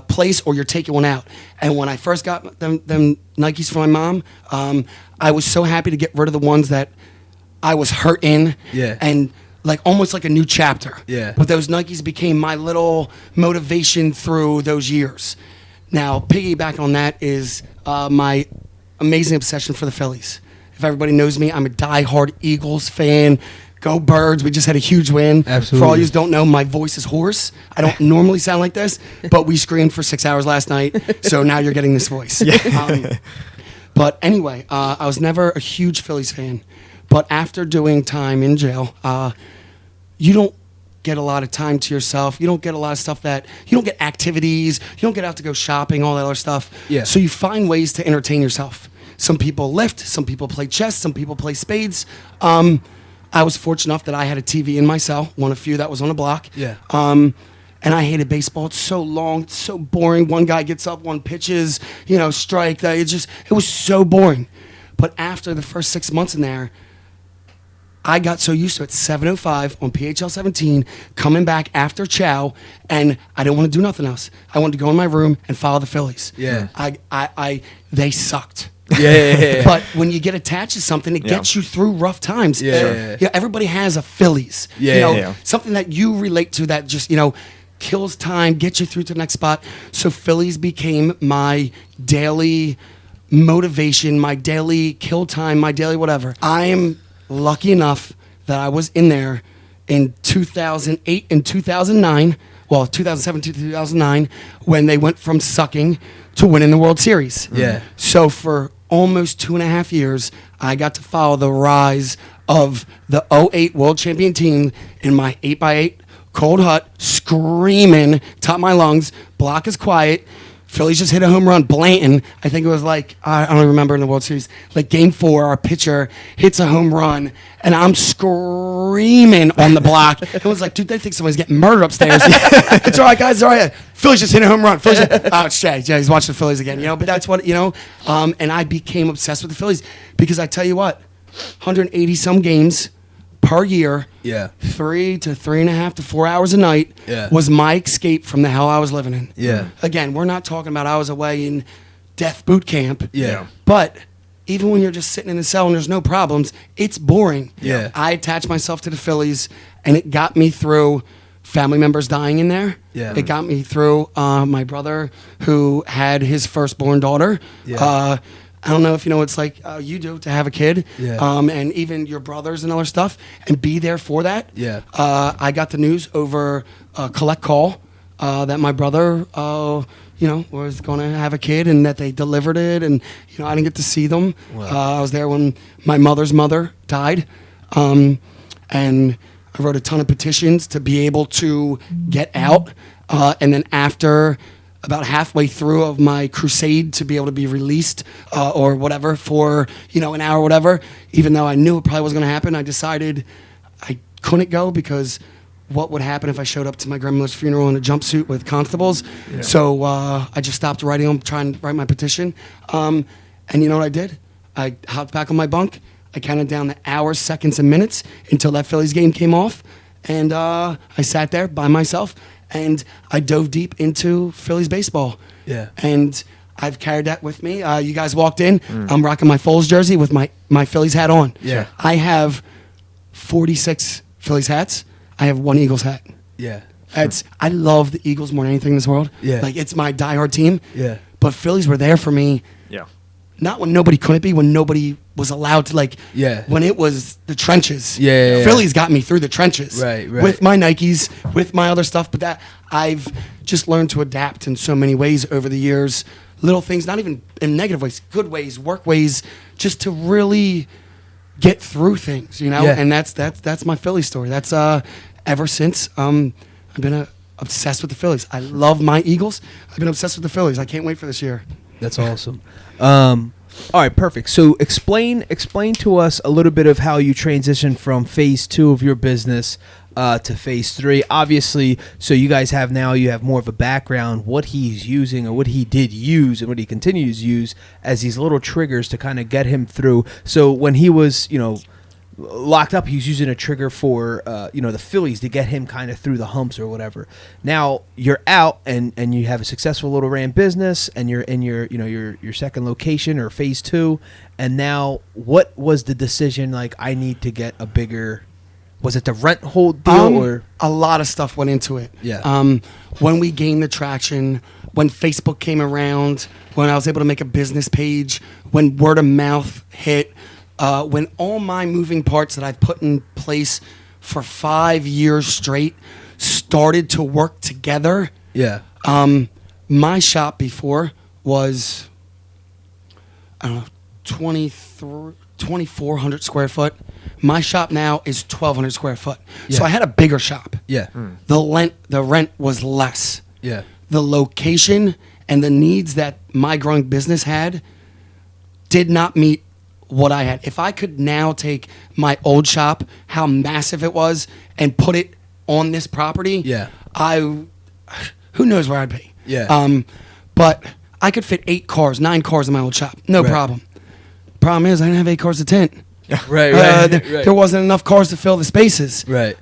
place or you're taking one out. And when I first got them Nikes for my mom, I was so happy to get rid of the ones that I was hurt in. Yeah. And like almost like a new chapter. Yeah. But those Nikes became my little motivation through those years. Now, piggyback on that is my amazing obsession for the Phillies. If everybody knows me, I'm a diehard Eagles fan. Go Birds. We just had a huge win. Absolutely. For all you who don't know, my voice is hoarse. I don't normally sound like this, but we screamed for 6 hours last night, so now you're getting this voice. But anyway, I was never a huge Phillies fan. But after doing time in jail, you don't get a lot of time to yourself. You don't get a lot of stuff that, you don't get activities. You don't get out to go shopping, all that other stuff. Yeah. So you find ways to entertain yourself. Some people lift, some people play chess, some people play spades. I was fortunate enough that I had a TV in my cell, one of few that was on the block. Yeah. And I hated baseball. It's so long, it's so boring. One guy gets up, one pitches, strike. It was so boring. But after the first 6 months in there, I got so used to it. 7:05 on PHL 17, coming back after chow, and I didn't want to do nothing else. I wanted to go in my room and follow the Phillies. Yeah. They sucked. Yeah. But when you get attached to something, it gets you through rough times. Yeah. Yeah. Everybody has a Phillies. Yeah. Something that you relate to that just, kills time, gets you through to the next spot. So Phillies became my daily motivation, my daily kill time, my daily whatever. I am lucky enough that I was in there in 2008 and 2009, 2007 to 2009, when they went from sucking to winning the World Series. Yeah. So for almost 2.5 years, I got to follow the rise of the 2008 World Champion team in my 8x8 cold hut, screaming, top of my lungs, block is quiet. Phillies just hit a home run. Blanton, I think it was like, I don't remember in the World Series, like game 4, our pitcher hits a home run, and I'm screaming on the block. It was like, dude, they think somebody's getting murdered upstairs. It's all right, guys, it's all right. Phillies just hit a home run. It's Jay. He's watching the Phillies again, but that's what, and I became obsessed with the Phillies because I tell you what, 180-some games per year, 3 to 3.5 to 4 hours a night was my escape from the hell I was living in. Yeah. Again, we're not talking about I was away in death boot camp. Yeah. But even when you're just sitting in a cell and there's no problems, it's boring. Yeah. I attached myself to the Phillies, and it got me through family members dying in there. Yeah. It got me through my brother who had his firstborn daughter. Yeah. I don't know if you know what it's like you do to have a kid, and even your brothers and other stuff, and be there for that. Yeah. I got the news over a collect call that my brother, was going to have a kid, and that they delivered it, and I didn't get to see them. Wow. I was there when my mother's mother died, and I wrote a ton of petitions to be able to get out, and then after about halfway through of my crusade to be able to be released or whatever for, an hour or whatever, even though I knew it probably wasn't going to happen, I decided I couldn't go because what would happen if I showed up to my grandmother's funeral in a jumpsuit with constables? Yeah. So I just stopped writing them, trying to write my petition. And you know what I did? I hopped back on my bunk. I counted down the hours, seconds, and minutes until that Phillies game came off. And I sat there by myself. And I dove deep into Phillies baseball. Yeah. And I've carried that with me. You guys walked in. I'm rocking my Foles jersey with my Phillies hat on. Yeah. I have 46 Phillies hats. I have one Eagles hat. Yeah. I love the Eagles more than anything in this world. Yeah. Like, it's my diehard team. Yeah. But Phillies were there for me. Yeah. Not when nobody couldn't be, when nobody was allowed to, when it was the trenches. Yeah. Phillies got me through the trenches. Right. With my Nikes, with my other stuff. But that I've just learned to adapt in so many ways over the years. Little things, not even in negative ways, good ways, work ways, just to really get through things, Yeah. And that's my Philly story. That's ever since I've been obsessed with the Phillies. I love my Eagles. I've been obsessed with the Phillies. I can't wait for this year. That's awesome. All right, perfect. So explain to us a little bit of how you transitioned from phase 2 of your business to phase 3. Obviously, so you guys have more of a background, what he's using or what he did use and what he continues to use as these little triggers to kind of get him through. So when he was, locked up. He was using a trigger for the fillies to get him kind of through the humps or whatever. Now you're out and you have a successful little ran business, and you're in your second location or phase 2. And now, what was the decision? Like, I need to get a bigger. Was it the rent hold deal or a lot of stuff went into it? Yeah. When we gained the traction, when Facebook came around, when I was able to make a business page, when word of mouth hit, when all my moving parts that I've put in place for 5 years straight started to work together. Yeah. My shop before was, I don't know, 2,400 square foot. My shop now is 1,200 square foot. Yeah. So I had a bigger shop. Yeah. The rent was less. Yeah. The location and the needs that my growing business had did not meet what I had. If I could now take my old shop, how massive it was, and put it on this property, Yeah. Who knows where I'd be. Yeah. But I could fit 9 cars in my old shop. No Right. problem. Problem is, I didn't have 8 cars to tint. Right. There wasn't enough cars to fill the spaces. Right.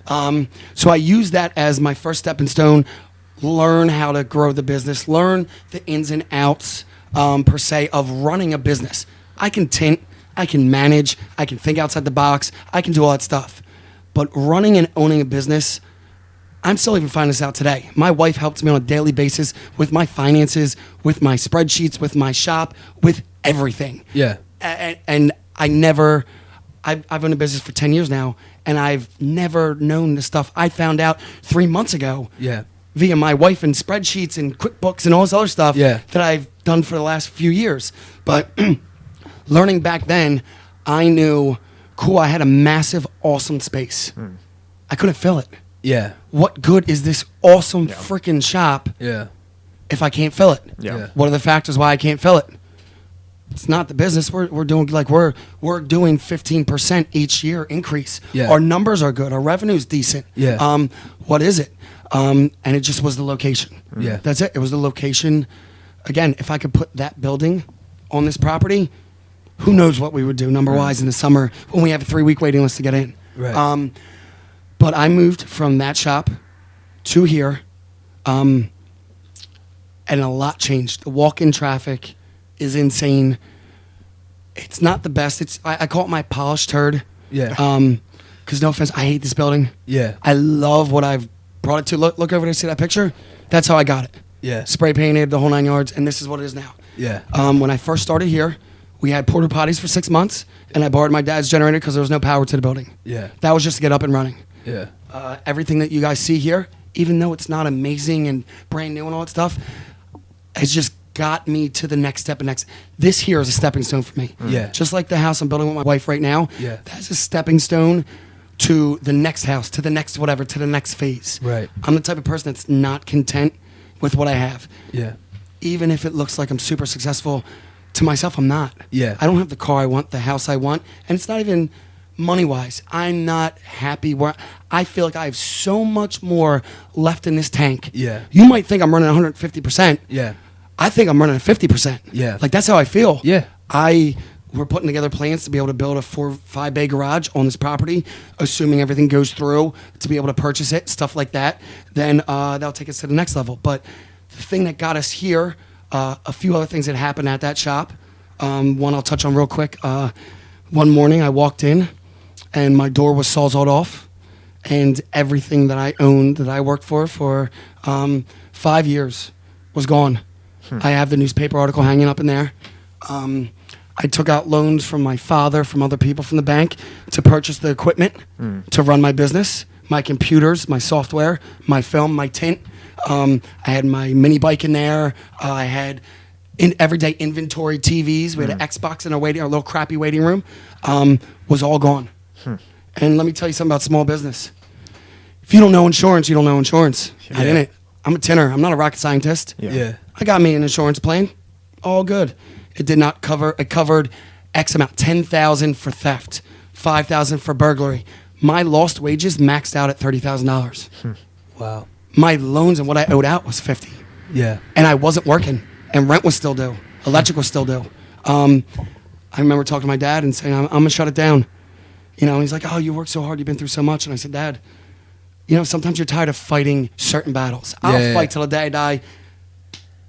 So I used that as my first stepping stone. Learn how to grow the business. Learn the ins and outs, per se, of running a business. I can tint. I can manage. I can think outside the box. I can do all that stuff. But running and owning a business, I'm still even finding this out today. My wife helps me on a daily basis with my finances, with my spreadsheets, with my shop, with everything. Yeah. And I've owned a business for 10 years now, and I've never known the stuff I found out 3 months ago. Yeah. Via my wife and spreadsheets and QuickBooks and all this other stuff that I've done for the last few years. But learning back then, I knew, cool, I had a massive, awesome space. I couldn't fill it. Yeah. What good is this awesome freaking shop Yeah. if I can't fill it? Yeah. What are the factors why I can't fill it? It's not the business. We're doing we're doing 15% each year increase. Yeah. Our numbers are good. Our revenue's decent. Yeah. What is it? And it just was the location. Yeah. That's it. It was the location. Again, if I could put that building on this property, who knows what we would do number-wise in the summer when we have a 3-week waiting list to get in. Right. But I moved from that shop to here, and a lot changed. The walk-in traffic is insane. It's not the best. I call it my polished turd. Yeah. Because no offense, I hate this building. Yeah. I love what I've brought it to. Look over there, see that picture? That's how I got it. Yeah. Spray painted, the whole 9 yards, and this is what it is now. Yeah. When I first started here, we had porta potties for 6 months, and I borrowed my dad's generator because there was no power to the building. Yeah. That was just to get up and running. Yeah. Everything that you guys see here, even though it's not amazing and brand new and all that stuff, has just got me to the next step. This here is a stepping stone for me. Yeah. Just like the house I'm building with my wife right now. Yeah. That's a stepping stone to the next house, to the next whatever, to the next phase. Right. I'm the type of person that's not content with what I have. Yeah. Even if it looks like I'm super successful, to myself, I'm not. Yeah. I don't have the car I want, the house I want, and it's not even money-wise. I'm not happy where I feel like I have so much more left in this tank. Yeah. You might think I'm running 150%. Yeah. I think I'm running at 50%. Yeah. Like, that's how I feel. Yeah. We're putting together plans to be able to build a 4-5 bay garage on this property, assuming everything goes through, to be able to purchase it, stuff like that. Then that'll take us to the next level. But the thing that got us here, a few other things that happened at that shop. One I'll touch on real quick. One morning I walked in, and my door was sawzalled off, and everything that I owned, that I worked for 5 years, was gone. I have the newspaper article hanging up in there. I took out loans from my father, from other people from the bank, to purchase the equipment to run my business, my computers, my software, my film, my tint. I had my mini bike in there. I had everyday inventory TVs. We had an Xbox in our little crappy waiting room. Was all gone. And let me tell you something about small business. If you don't know insurance, you don't know insurance. I didn't. I'm a tinner. I'm not a rocket scientist. Yeah. I got me an insurance plan. All good. It did not cover. It covered X amount. $10,000 for theft. $5,000 for burglary. My lost wages maxed out at $30,000. Wow. My loans and what I owed out was $50,000. Yeah. And I wasn't working. And rent was still due. Electric was still due. I remember talking to my dad and saying, I'm going to shut it down. You know, he's like, oh, you worked so hard, you've been through so much. And I said, Dad, you know, sometimes you're tired of fighting certain battles. I'll fight till the day I die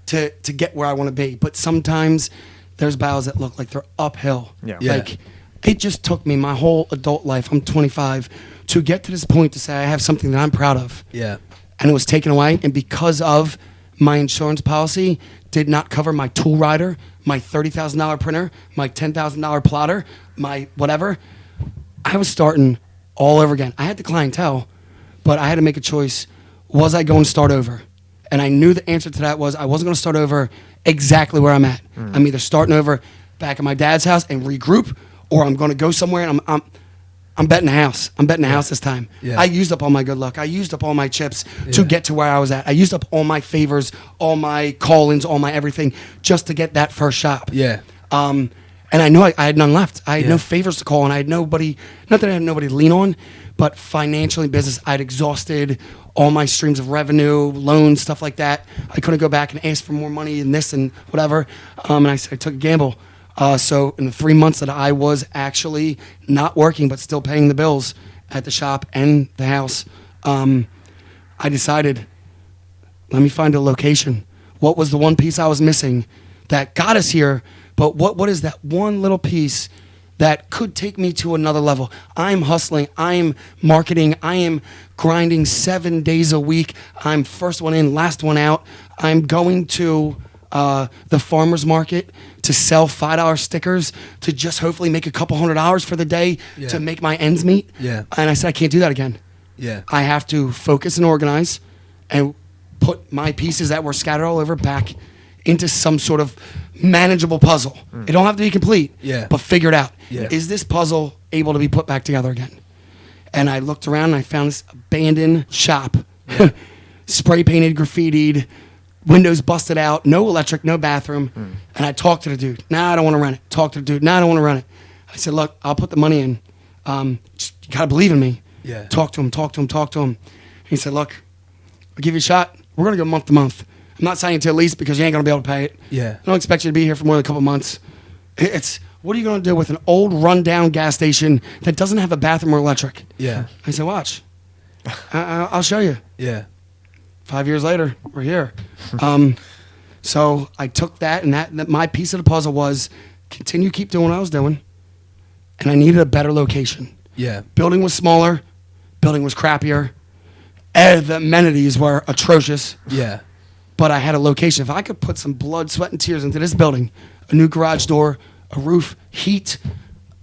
to get where I want to be. But sometimes there's battles that look like they're uphill. Yeah. Like, it just took me my whole adult life, I'm 25, to get to this point to say I have something that I'm proud of. Yeah. And it was taken away. And because of my insurance policy did not cover my tool rider, my $30,000 printer, my $10,000 plotter, my whatever, I was starting all over again. I had the clientele, but I had to make a choice. Was I going to start over? And I knew the answer to that was I wasn't going to start over exactly where I'm at. I'm either starting over back at my dad's house and regroup, or I'm going to go somewhere and I'm betting the house. I'm betting the house this time. Yeah. I used up all my good luck. I used up all my chips to get to where I was at. I used up all my favors, all my call-ins, all my everything just to get that first shop. Yeah. And I knew I had none left. I had no favors to call, and I had nobody, not that I had nobody to lean on, but financially, business, I'd exhausted all my streams of revenue, loans, stuff like that. I couldn't go back and ask for more money and this and whatever. And I took a gamble. So in the 3 months that I was actually not working but still paying the bills at the shop and the house, I decided, let me find a location. What was the one piece I was missing that got us here? But what is that one little piece that could take me to another level? I'm hustling. I'm marketing. I am grinding 7 days a week. I'm first one in, last one out. I'm going to the farmer's market to sell $5 stickers to just hopefully make a couple $100 for the day to make my ends meet. Yeah. And I said, I can't do that again. Yeah. I have to focus and organize and put my pieces that were scattered all over back into some sort of manageable puzzle. It don't have to be complete, but figure it out. Yeah. Is this puzzle able to be put back together again? And I looked around and I found this abandoned shop, spray painted, graffitied, windows busted out, no electric, no bathroom. And I talked to the dude. Nah, I don't want to rent it. Talk to the dude. Nah, I don't want to rent it. I said, look, I'll put the money in. Just, you got to believe in me. Yeah. Talk to him. He said, look, I'll give you a shot. We're going to go month to month. I'm not signing to a lease because you ain't going to be able to pay it. Yeah. I don't expect you to be here for more than a couple months. It's, what are you going to do with an old rundown gas station that doesn't have a bathroom or electric? Yeah. I said, watch. I'll show you. Yeah. 5 years later, we're here. So I took that, and that my piece of the puzzle was keep doing what I was doing, and I needed a better location. Yeah. Building was smaller, building was crappier, and the amenities were atrocious. Yeah. But I had a location. If I could put some blood, sweat, and tears into this building, a new garage door, a roof, heat,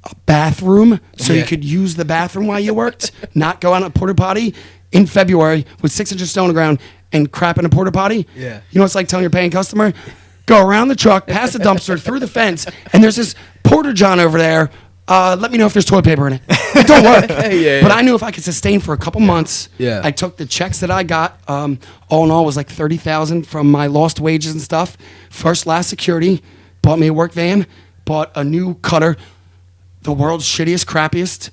a bathroom, so you could use the bathroom while you worked, not go out on a porta potty in February with 6 inches of snow on the ground and crap in a porta potty. Yeah. You know what it's like telling your paying customer? Go around the truck, past the dumpster, through the fence, and there's this Porter John over there. Let me know if there's toilet paper in it. It don't work. But I knew if I could sustain for a couple months, I took the checks that I got. All in all, was like $30,000 from my lost wages and stuff. First, last security, bought me a work van, bought a new cutter, the world's shittiest, crappiest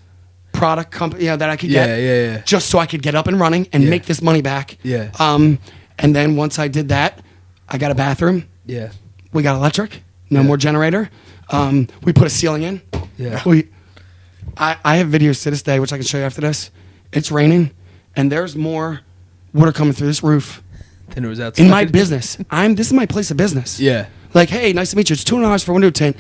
product company that I could get, just so I could get up and running and make this money back. Yeah. And then once I did that, I got a bathroom. Yeah. We got electric, no more generator. We put a ceiling in. Yeah. I have videos to this day, which I can show you after this. It's raining, and there's more water coming through this roof Then it was outside. in my business. This is my place of business. Yeah. Like, hey, nice to meet you. It's $200 for window tint.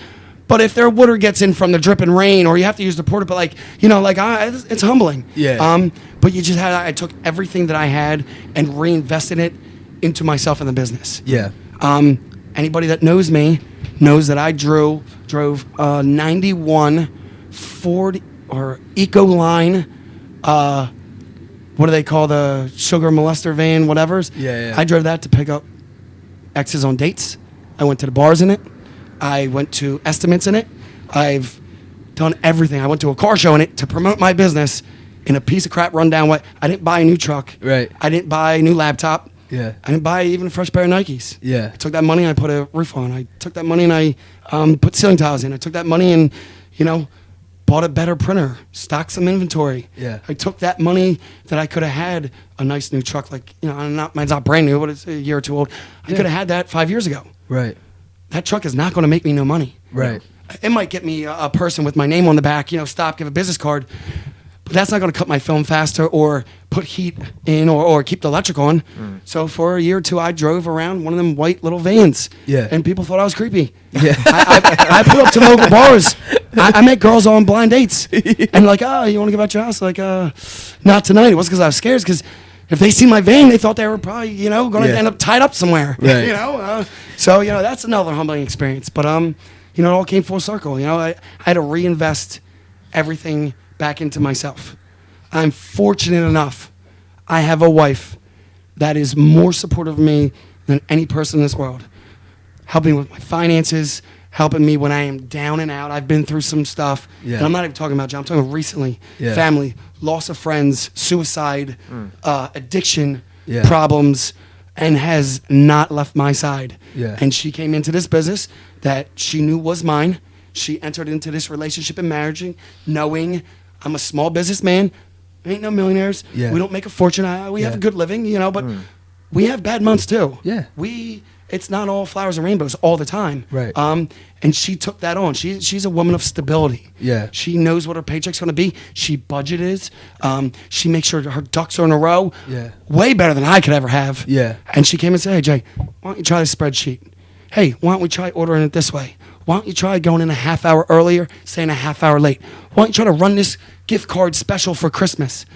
But if their water gets in from the dripping rain, or you have to use the porta, but it's humbling. Yeah. But I took everything that I had and reinvested it into myself in the business. Yeah. Anybody that knows me knows that I drove 91 Ford or Ecoline. What do they call the sugar molester van? Whatever's. Yeah. I drove that to pick up exes on dates. I went to the bars in it. I went to estimates in it. I've done everything. I went to a car show in it to promote my business in a piece of crap rundown way. I didn't buy a new truck. Right. I didn't buy a new laptop. Yeah. I didn't buy even a fresh pair of Nikes. Yeah. I took that money and I put a roof on. I took that money and I put ceiling tiles in. I took that money and, bought a better printer, stocked some inventory. Yeah. I took that money that I could have had a nice new truck, mine's not brand new, but it's a year or two old. I could have had that 5 years ago. Right. That truck is not going to make me no money. Right. it might get me a person with my name on the back, stop, give a business card. But that's not going to cut my film faster or put heat in or keep the electric on. So for a year or two, I drove around one of them white little vans. Yeah. And people thought I was creepy. Yeah. I pulled up to local bars. I met girls on blind dates. And like, oh, you want to go back to your house? Like, not tonight. It wasn't because I was scared. It's because if they seen my van, they thought they were probably, going to end up tied up somewhere. Right. So, that's another humbling experience. But, it all came full circle. I had to reinvest everything back into myself. I'm fortunate enough. I have a wife that is more supportive of me than any person in this world. Helping me with my finances, helping me when I am down and out. I've been through some stuff. Yeah. And I'm not even talking about John. I'm talking recently. Yeah. Family, loss of friends, suicide, addiction problems, and has not left my side. Yeah. And she came into this business that she knew was mine. She entered into this relationship and marriage knowing I'm a small businessman. Ain't no millionaires. Yeah. We don't make a fortune. We have a good living, but we have bad months too. Yeah. It's not all flowers and rainbows all the time. Right. And she took that on. She's a woman of stability. Yeah. She knows what her paycheck's going to be. She budgets. She makes sure her ducks are in a row. Yeah. Way better than I could ever have. Yeah. And she came and said, "Hey, Jay, why don't you try this spreadsheet? Hey, why don't we try ordering it this way? Why don't you try going in a half hour earlier, staying a half hour late? Why don't you try to run this gift card special for Christmas?"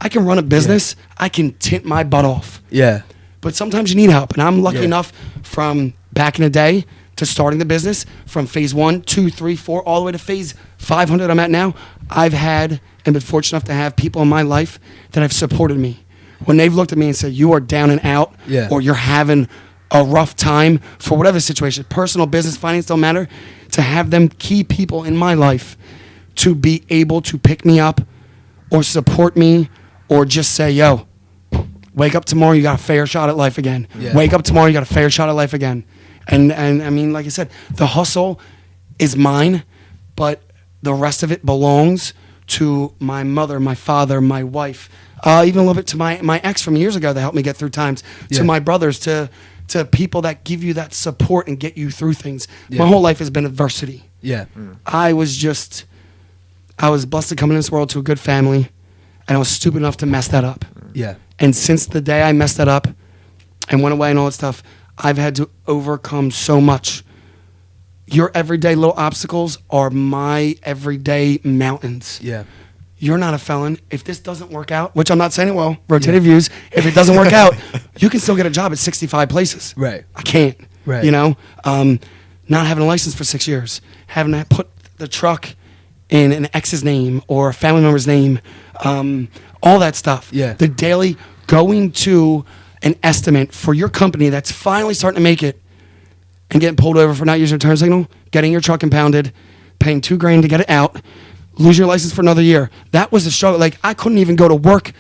I can run a business. Yeah. I can tint my butt off. Yeah. But sometimes you need help. And I'm lucky enough from back in the day to starting the business from phase 1, 2, 3, 4, all the way to phase 500 I'm at now. I've had and been fortunate enough to have people in my life that have supported me. When they've looked at me and said, you are down and out or you're having a rough time for whatever situation, personal, business, finance, don't matter, to have them key people in my life to be able to pick me up or support me or just say, yo, wake up tomorrow, you got a fair shot at life again. Yeah. Wake up tomorrow, you got a fair shot at life again. And I mean, like I said, the hustle is mine, but the rest of it belongs to my mother, my father, my wife, even a little bit to my ex from years ago that helped me get through times, to my brothers, to people that give you that support and get you through things. My whole life has been adversity. Yeah. I was blessed to come in this world to a good family, and I was stupid enough to mess that up. Yeah. And since the day I messed that up and went away and all that stuff, I've had to overcome so much. Your everyday little obstacles are my everyday mountains. Yeah. You're not a felon. If this doesn't work out, which I'm not saying it will, rotative views, if it doesn't work out, you can still get a job at 65 places. Right. I can't. Right. Not having a license for 6 years, having to put the truck in an ex's name or a family member's name, all that stuff. Yeah. The daily going to an estimate for your company that's finally starting to make it and getting pulled over for not using a turn signal, getting your truck impounded, paying $2,000 to get it out, losing your license for another year. That was a struggle. Like, I couldn't even go to work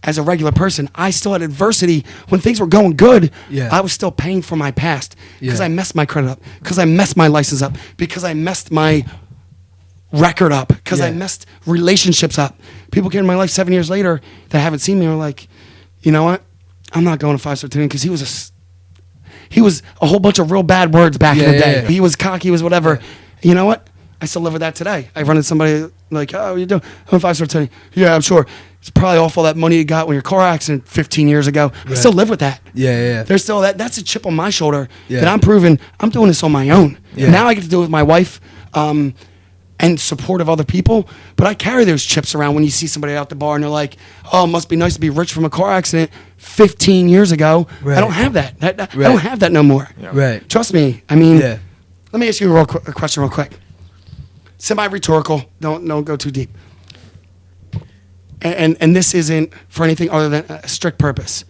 as a regular person. I still had adversity. When things were going good, I was still paying for my past because I messed my credit up, because I messed my license up, because I messed my record up, because I messed relationships up. People came in my life 7 years later that haven't seen me and are like, you know what? I'm not going to 5-star tinting because he was a whole bunch of real bad words back in the day. He was cocky, he was whatever. You know what? I still live with that today. I run into somebody like, oh, what are you doing? I'm 5-star tinting. Yeah, I'm sure. It's probably off all that money you got when your car accident 15 years ago. I still live with that. Yeah. There's still that's a chip on my shoulder that I'm proving I'm doing this on my own. Yeah. Now I get to do it with my wife. And support of other people, but I carry those chips around when you see somebody out the bar and they're like, oh, it must be nice to be rich from a car accident 15 years ago. Right. I don't have that. I don't have that no more. Yeah. Right. Trust me. I mean, let me ask you a question real quick. Semi-rhetorical. Don't go too deep. And this isn't for anything other than a strict purpose.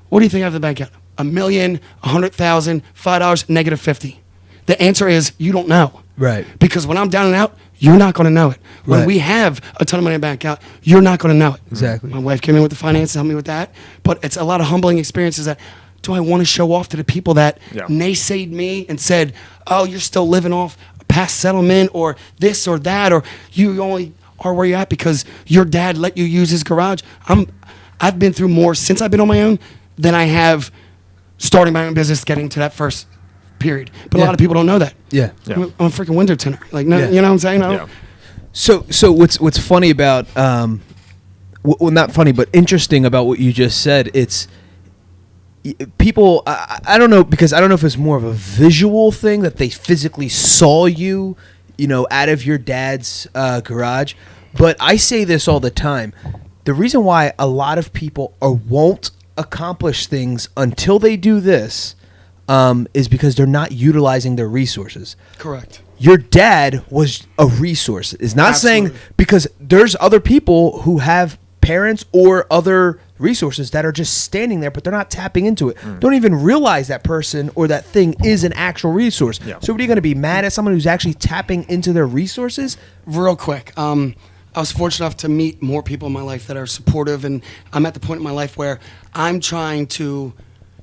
What do you think I have in the bank account? $1 million, $100,000, $5, negative 50. The answer is you don't know. Right. Because when I'm down and out, you're not going to know it. When we have a ton of money in the bank account, you're not going to know it. Exactly. My wife came in with the finances, helped me with that. But it's a lot of humbling experiences that, do I want to show off to the people that naysayed me and said, oh, you're still living off a past settlement or this or that, or you only are where you're at because your dad let you use his garage. I've been through more since I've been on my own than I have starting my own business, getting to that first period. But a lot of people don't know that. Yeah. I'm a freaking window tinter. Like, no, you know what I'm saying? I don't, So what's funny about well, not funny, but interesting about what you just said, it's people, I don't know, because I don't know if it's more of a visual thing that they physically saw you, out of your dad's garage, but I say this all the time. The reason why a lot of people won't accomplish things until they do this is because they're not utilizing their resources. Correct. Your dad was a resource. It's not Absolutely. saying, because there's other people who have parents or other resources that are just standing there, but they're not tapping into it. Don't even realize that person or that thing is an actual resource. Yeah. So what are you going to be mad at someone who's actually tapping into their resources? Real quick, I was fortunate enough to meet more people in my life that are supportive, and I'm at the point in my life where I'm trying to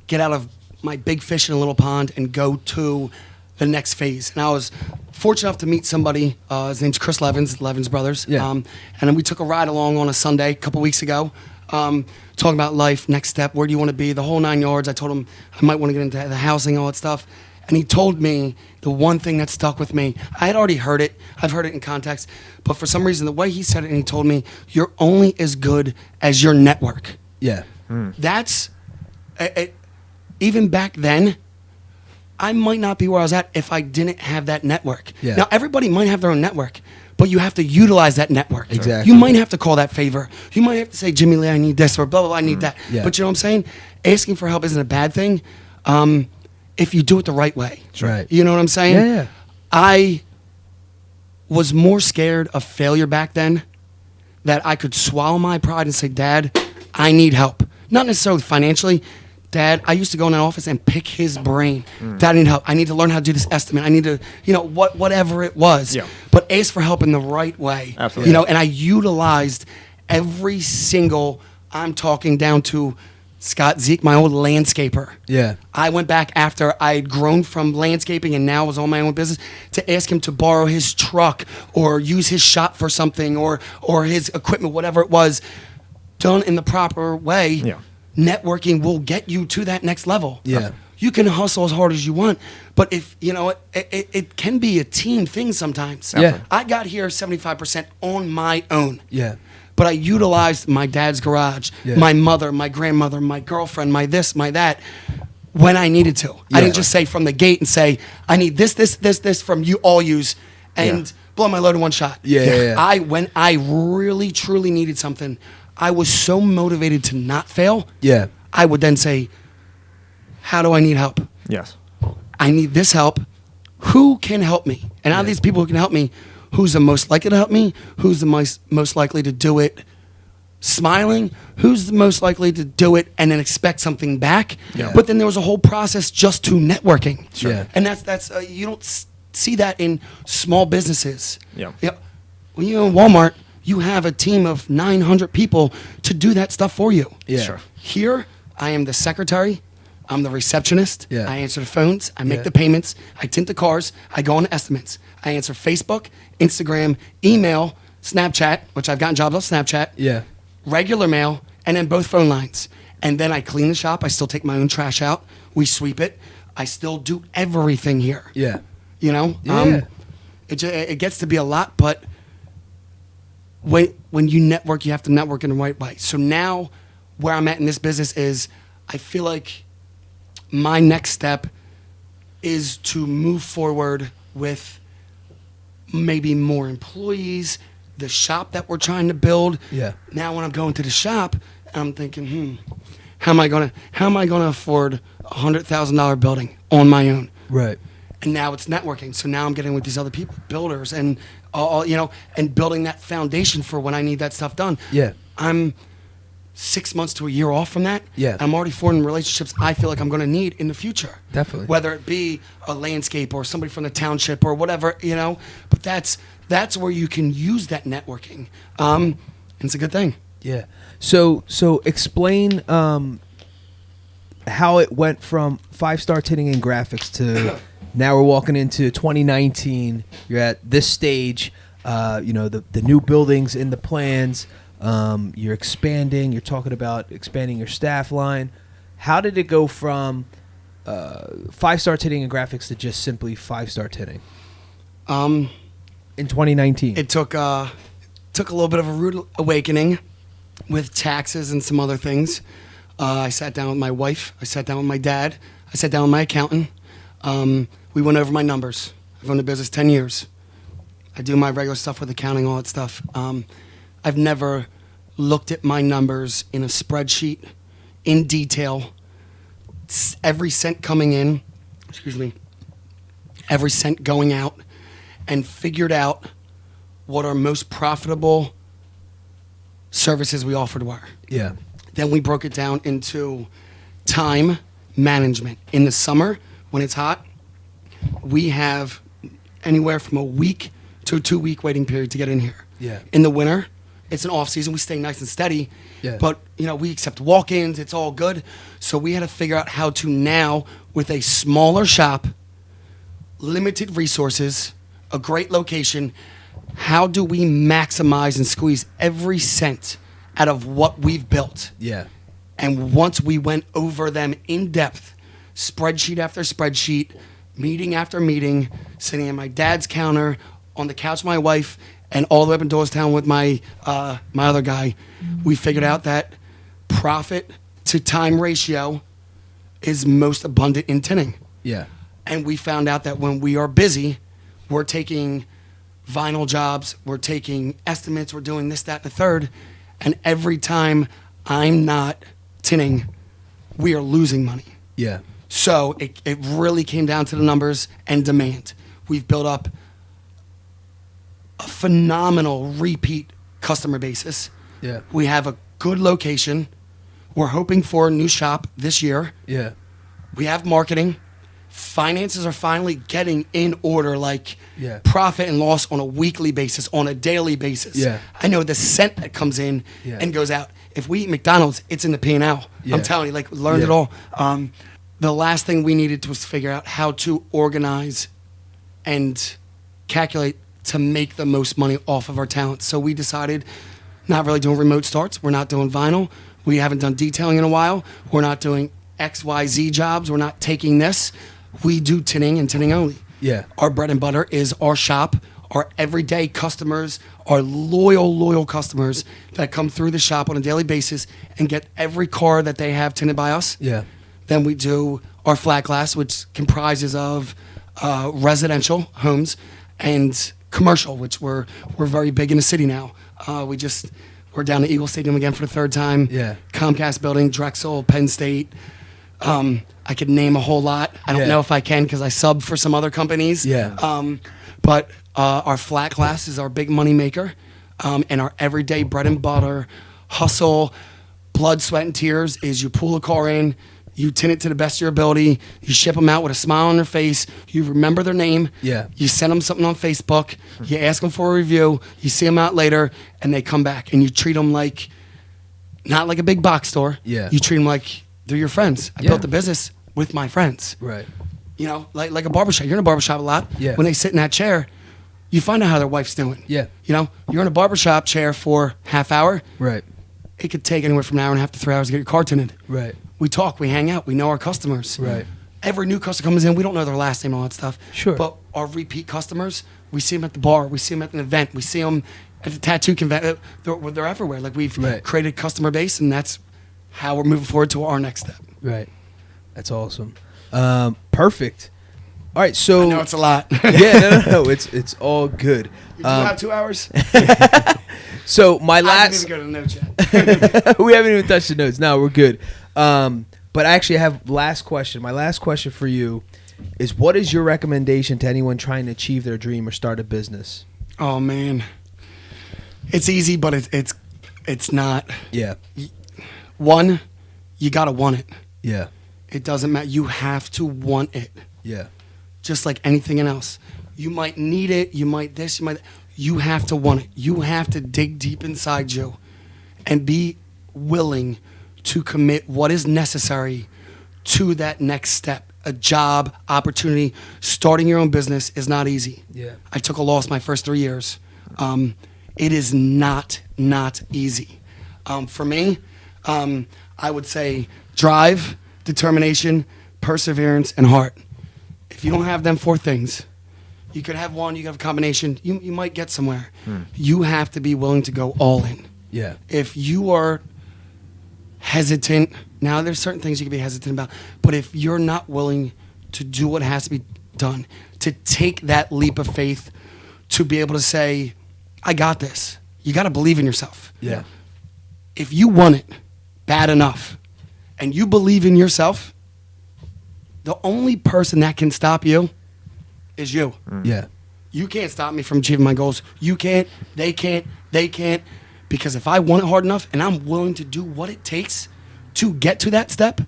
get out of my big fish in a little pond and go to the next phase. And I was fortunate enough to meet somebody, his name's Chris Levins, Levins Brothers. Yeah. And then we took a ride along on a Sunday a couple weeks ago, talking about life, next step, where do you want to be, the whole 9 yards. I told him I might want to get into the housing, all that stuff. And he told me the one thing that stuck with me. I had already heard it. I've heard it in context. But for some reason, the way he said it, and he told me, you're only as good as your network. Yeah. That's, even back then, I might not be where I was at if I didn't have that network. Yeah. Now, everybody might have their own network, but you have to utilize that network. Exactly. You might have to call that favor. You might have to say, Jimmy Lee, I need this, or blah, blah, blah, I need that. Yeah. But you know what I'm saying? Asking for help isn't a bad thing if you do it the right way. Right. You know what I'm saying? Yeah. I was more scared of failure back then that I could swallow my pride and say, Dad, I need help. Not necessarily financially. Dad, I used to go in an office and pick his brain. Dad, I need help. I need to learn how to do this estimate. I need to, whatever it was. Yeah. But ask for help in the right way. Absolutely. And I utilized every single, I'm talking down to Scott Zeke, my old landscaper. Yeah. I went back after I had grown from landscaping and now was on my own business to ask him to borrow his truck or use his shop for something or his equipment, whatever it was, done in the proper way. Yeah. Networking will get you to that next level. Yeah. You can hustle as hard as you want, but if it can be a team thing sometimes. Yeah. I got here 75% on my own. Yeah. But I utilized my dad's garage, Yeah. my mother, my grandmother, my girlfriend, my this, my that, when I needed to. I didn't just say from the gate and say, I need this from you, all use, and blow my load in one shot. Yeah. When I really, truly needed something, I was so motivated to not fail. Yeah. I would then say, how do I need help? Yes. I need this help. Who can help me? And out of these people who can help me, who's the most likely to help me? Who's the most likely to do it smiling? Who's the most likely to do it and then expect something back? Yeah. But then there was a whole process just to networking. Sure. Yeah. And that's you don't see that in small businesses. Yeah. When you're in Walmart, you have a team of 900 people to do that stuff for you. Yeah. Sure. Here, I am the secretary. I'm the receptionist. Yeah. I answer the phones. I make Yeah. the payments. I tint the cars. I go on estimates. I answer Facebook, Instagram, email, Snapchat, which I've gotten jobs off Snapchat. Yeah. Regular mail, and then both phone lines. And then I clean the shop. I still take my own trash out. We sweep it. I still do everything here. Yeah. Yeah. It gets to be a lot, but when you network, you have to network in the right way. So now where I'm at in this business is I feel like my next step is to move forward with maybe more employees, the shop that we're trying to build. Yeah. Now when I'm going to the shop, I'm thinking, how am I gonna afford $100,000 building on my own? Right. And now it's networking. So now I'm getting with these other people, builders, and and building that foundation for when I need that stuff done. Yeah. I'm 6 months to a year off from that. Yeah. I'm already forming relationships I feel like I'm going to need in the future. Definitely. Whether it be a landscape or somebody from the township or whatever, But that's where you can use that networking. And it's a good thing. Yeah. So explain how it went from 5-Star Tinting and Graphics to now we're walking into 2019. You're at this stage. The new buildings in the plans. You're expanding. You're talking about expanding your staff line. How did it go from Five Star Tinting and Graphics to just simply Five Star Tinting? Um, In 2019. it took a little bit of a rude awakening with taxes and some other things. I sat down with my wife. I sat down with my dad. I sat down with my accountant. We went over my numbers. I've owned the business 10 years. I do my regular stuff with accounting, all that stuff. I've never looked at my numbers in a spreadsheet in detail. Every cent coming in, every cent going out, and figured out what our most profitable services we offered were. Yeah. Then we broke it down into time management. In the summer, when it's hot, we have anywhere from a week to a 2-week waiting period to get in here. Yeah. In the winter, it's an off season. We stay nice and steady. Yeah. But, we accept walk-ins. It's all good. So we had to figure out how to now, with a smaller shop, limited resources, a great location, how do we maximize and squeeze every cent out of what we've built? Yeah. And once we went over them in depth, spreadsheet after spreadsheet, meeting after meeting, sitting at my dad's counter, on the couch with my wife, and all the way up in Doylestown with my other guy, we figured out that profit to time ratio is most abundant in tinning. Yeah. And we found out that when we are busy, we're taking vinyl jobs, we're taking estimates, we're doing this, that, and the third. And every time I'm not tinning, we are losing money. Yeah. So it really came down to the numbers and demand. We've built up a phenomenal repeat customer basis. Yeah. We have a good location. We're hoping for a new shop this year. Yeah. We have marketing. Finances are finally getting in order, like Yeah. profit and loss on a weekly basis, on a daily basis. Yeah. I know the cent that comes in Yeah. and goes out. If we eat McDonald's, it's in the P&L. Yeah. I'm telling you, like, learned Yeah. it all. The last thing we needed was figure out how to organize and calculate to make the most money off of our talents. So we decided not really doing remote starts. We're not doing vinyl. We haven't done detailing in a while. We're not doing XYZ jobs. We're not taking this. We do tinning and tinning only. Yeah. Our bread and butter is our shop, our everyday customers, our loyal customers that come through the shop on a daily basis and get every car that they have tinted by us. Yeah. Then we do our flat glass, which comprises of residential homes and commercial, which we're very big in the city now. We're down at Eagle Stadium again for the third time. Yeah. Comcast Building, Drexel, Penn State. I could name a whole lot. I don't Yeah. know if I can because I sub for some other companies. Yeah. But our flat glass is our big money maker, and our everyday bread and butter hustle, blood, sweat, and tears is you pull a car in, you tint it to the best of your ability, you ship them out with a smile on their face, you remember their name, Yeah. you send them something on Facebook, you ask them for a review, you see them out later, and they come back, and you treat them like, not like a big box store. Yeah. You treat them like they're your friends. I Yeah. built the business with my friends. Right. Like a barbershop. You're in a barbershop a lot. Yeah. When they sit in that chair, you find out how their wife's doing. Yeah. You're in a barbershop chair for half hour. Right. It could take anywhere from an hour and a half to 3 hours to get your car tinted. Right. We talk, we hang out, we know our customers. Right. Every new customer comes in, we don't know their last name and all that stuff. Sure. But our repeat customers, we see them at the bar, we see them at an event, we see them at the tattoo convention. They're everywhere. Like we've Right. created customer base, and that's how we're moving forward to our next step. Right. That's awesome. Perfect. All right. So I know it's a lot. yeah, no. It's all good. You have 2 hours? So my I last, didn't even go to the notes yet. we haven't even touched the notes. No, we're good. But I actually have last question. My last question for you is: what is your recommendation to anyone trying to achieve their dream or start a business? Oh man, it's easy, but it's not. Yeah. One, you gotta want it. Yeah. It doesn't matter. You have to want it. Yeah. Just like anything else. You might need it. You might this. You might. You have to want it. You have to dig deep inside you, and be willing to commit what is necessary to that next step. A job, opportunity, starting your own business is not easy. Yeah. I took a loss my first 3 years. It is not easy. For me, I would say drive, determination, perseverance, and heart. If you don't have them 4 things, you could have one, you could have a combination, you might get somewhere. You have to be willing to go all in. Yeah. If you are hesitant, now there's certain things you can be hesitant about, but if you're not willing to do what has to be done, to take that leap of faith, to be able to say, I got this. You got to believe in yourself. Yeah. If you want it bad enough and you believe in yourself, the only person that can stop you is you. Yeah. You can't stop me from achieving my goals. You can't, they can't. Because if I want it hard enough and I'm willing to do what it takes to get to that step,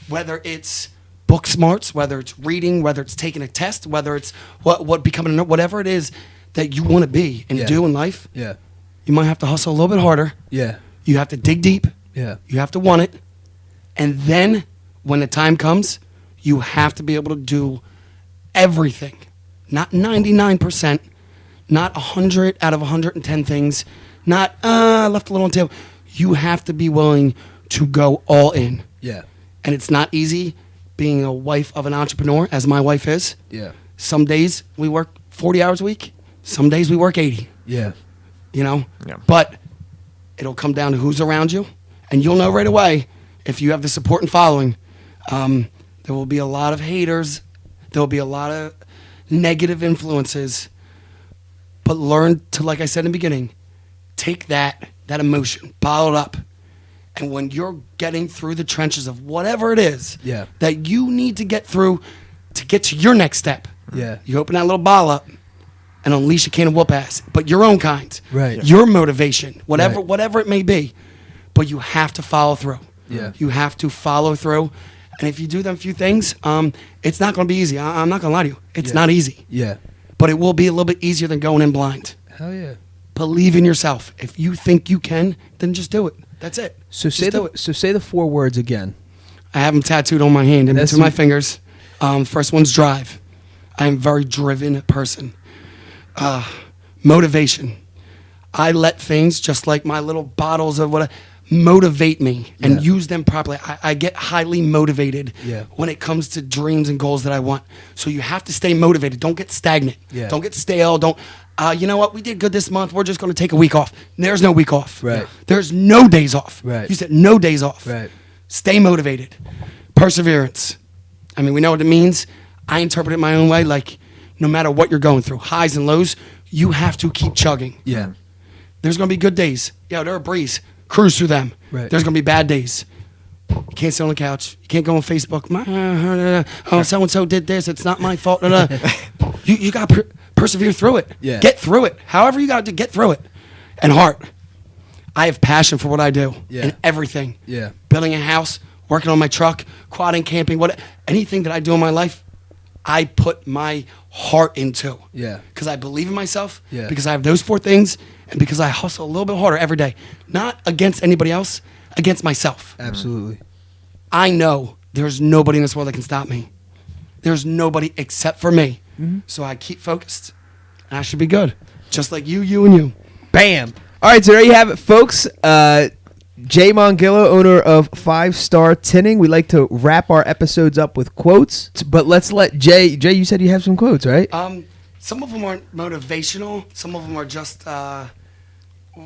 whether it's book smarts, whether it's reading, whether it's taking a test, whether it's what becoming, whatever it is that you want to be and do in life, you might have to hustle a little bit harder. Yeah. You have to dig deep. Yeah. You have to want it. And then when the time comes, you have to be able to do everything. Not 99%, not 100 out of 110 things, not, I left a little on the table. You have to be willing to go all in. Yeah. And it's not easy being a wife of an entrepreneur, as my wife is. Yeah. Some days we work 40 hours a week. Some days we work 80. Yeah. You know? Yeah. But it'll come down to who's around you. And you'll know right away if you have the support and following. There will be a lot of haters. There will be a lot of negative influences. But learn to, like I said in the beginning, take that emotion, bottle it up. And when you're getting through the trenches of whatever it is that you need to get through to get to your next step, you open that little bottle up and unleash a can of whoop ass, but your own kind, Right. your motivation, Right. whatever it may be. But you have to follow through. Yeah. You have to follow through. And if you do them few things, it's not going to be easy. I'm not going to lie to you. It's not easy. Yeah. But it will be a little bit easier than going in blind. Hell yeah. Believe in yourself. If you think you can, then just do it. That's it. So Just say the 4 words again. I have them tattooed on my hand and That's between my sweet. fingers. First one's drive. I am a very driven person. Motivation. I let things, just like my little bottles of what, motivate me and use them properly. I get highly motivated when it comes to dreams and goals that I want. So you have to stay motivated. Don't get stagnant. Don't get stale. Don't, you know what? We did good this month. We're just going to take a week off. There's no week off. Right. There's no days off. Right. You said no days off. Right. Stay motivated. Perseverance. I mean, we know what it means. I interpret it my own way. Like, no matter what you're going through, highs and lows, you have to keep chugging. Yeah. There's going to be good days. Yeah, they're a breeze. Cruise through them. Right. There's going to be bad days. You can't sit on the couch. You can't go on Facebook. Oh, so-and-so did this. It's not my fault. You got to persevere through it. Yeah. Get through it. However you got to get through it. And heart. I have passion for what I do. Yeah. And everything. Yeah. Building a house, working on my truck, quadding, camping, anything that I do in my life, I put my heart into. Yeah. Because I believe in myself. Yeah. Because I have those 4 things. And because I hustle a little bit harder every day. Not against anybody else, against myself. Absolutely. I know there's nobody in this world that can stop me. There's nobody except for me. So I keep focused. And I should be good. Just like you, and you. Bam. All right, so there you have it, folks. Jay Mongillo, owner of 5 Star Tinting. We like to wrap our episodes up with quotes, but let's let Jay, you said you have some quotes, right? Some of them aren't motivational. Some of them are just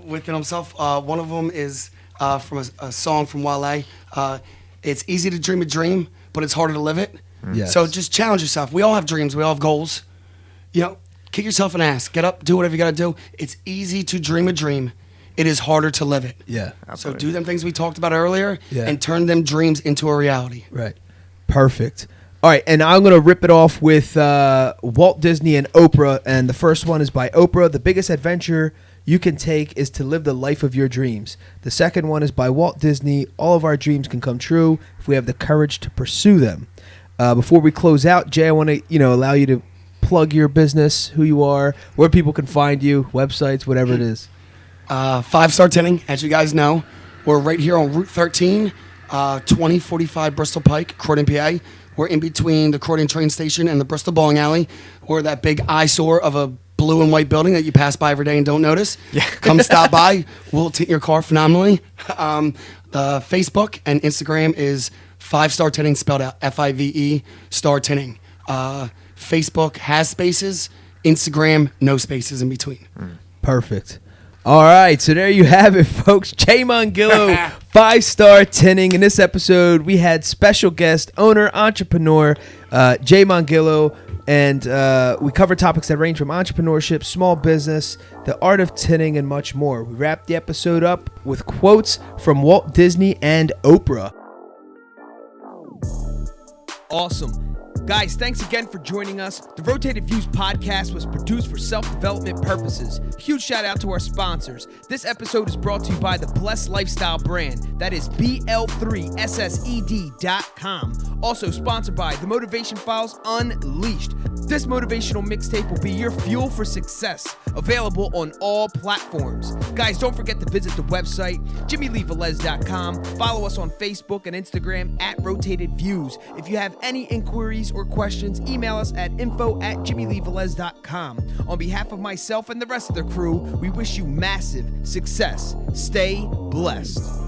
within himself. One of them is from a song from Wale. It's easy to dream a dream, but it's harder to live it. Yes. So just challenge yourself. We all have dreams. We all have goals. You know, kick yourself an ass. Get up, do whatever you got to do. It's easy to dream a dream. It is harder to live it. Yeah. So do them things we talked about earlier and turn them dreams into a reality. Right. Perfect. All right, and I'm going to rip it off with Walt Disney and Oprah, and the first one is by Oprah. The biggest adventure you can take is to live the life of your dreams. The second one is by Walt Disney. All of our dreams can come true if we have the courage to pursue them. Before we close out, Jay, I want to allow you to plug your business, who you are, where people can find you, websites, whatever it is. 5 Star Tinting, as you guys know. We're right here on Route 13, 2045 Bristol Pike, Croydon, PA. We're in between the Croydon train station and the Bristol bowling alley. We're that big eyesore of a blue and white building that you pass by every day and don't notice. Yeah. Come stop by. We'll tint your car phenomenally. The Facebook and Instagram is 5 Star Tinting, spelled out Five, Star Tinting. Facebook has spaces. Instagram, no spaces in between. Perfect. All right, so there you have it, folks. Jay Mongillo, 5 Star Tinting. In this episode, we had special guest, owner, entrepreneur, Jay Mongillo, and we covered topics that range from entrepreneurship, small business, the art of tinting, and much more. We wrapped the episode up with quotes from Walt Disney and Oprah. Awesome. Guys, thanks again for joining us. The Rotated Views podcast was produced for self-development purposes. Huge shout out to our sponsors. This episode is brought to you by the Blessed Lifestyle brand. That is BL3SSED.com. Also sponsored by The Motivation Files Unleashed. This motivational mixtape will be your fuel for success. Available on all platforms. Guys, don't forget to visit the website, JimmyLeeVelez.com. Follow us on Facebook and Instagram at Rotated Views. If you have any inquiries or questions, email us at info@JimmyLeeVelez.com. On behalf of myself and the rest of the crew, we wish you massive success. Stay blessed.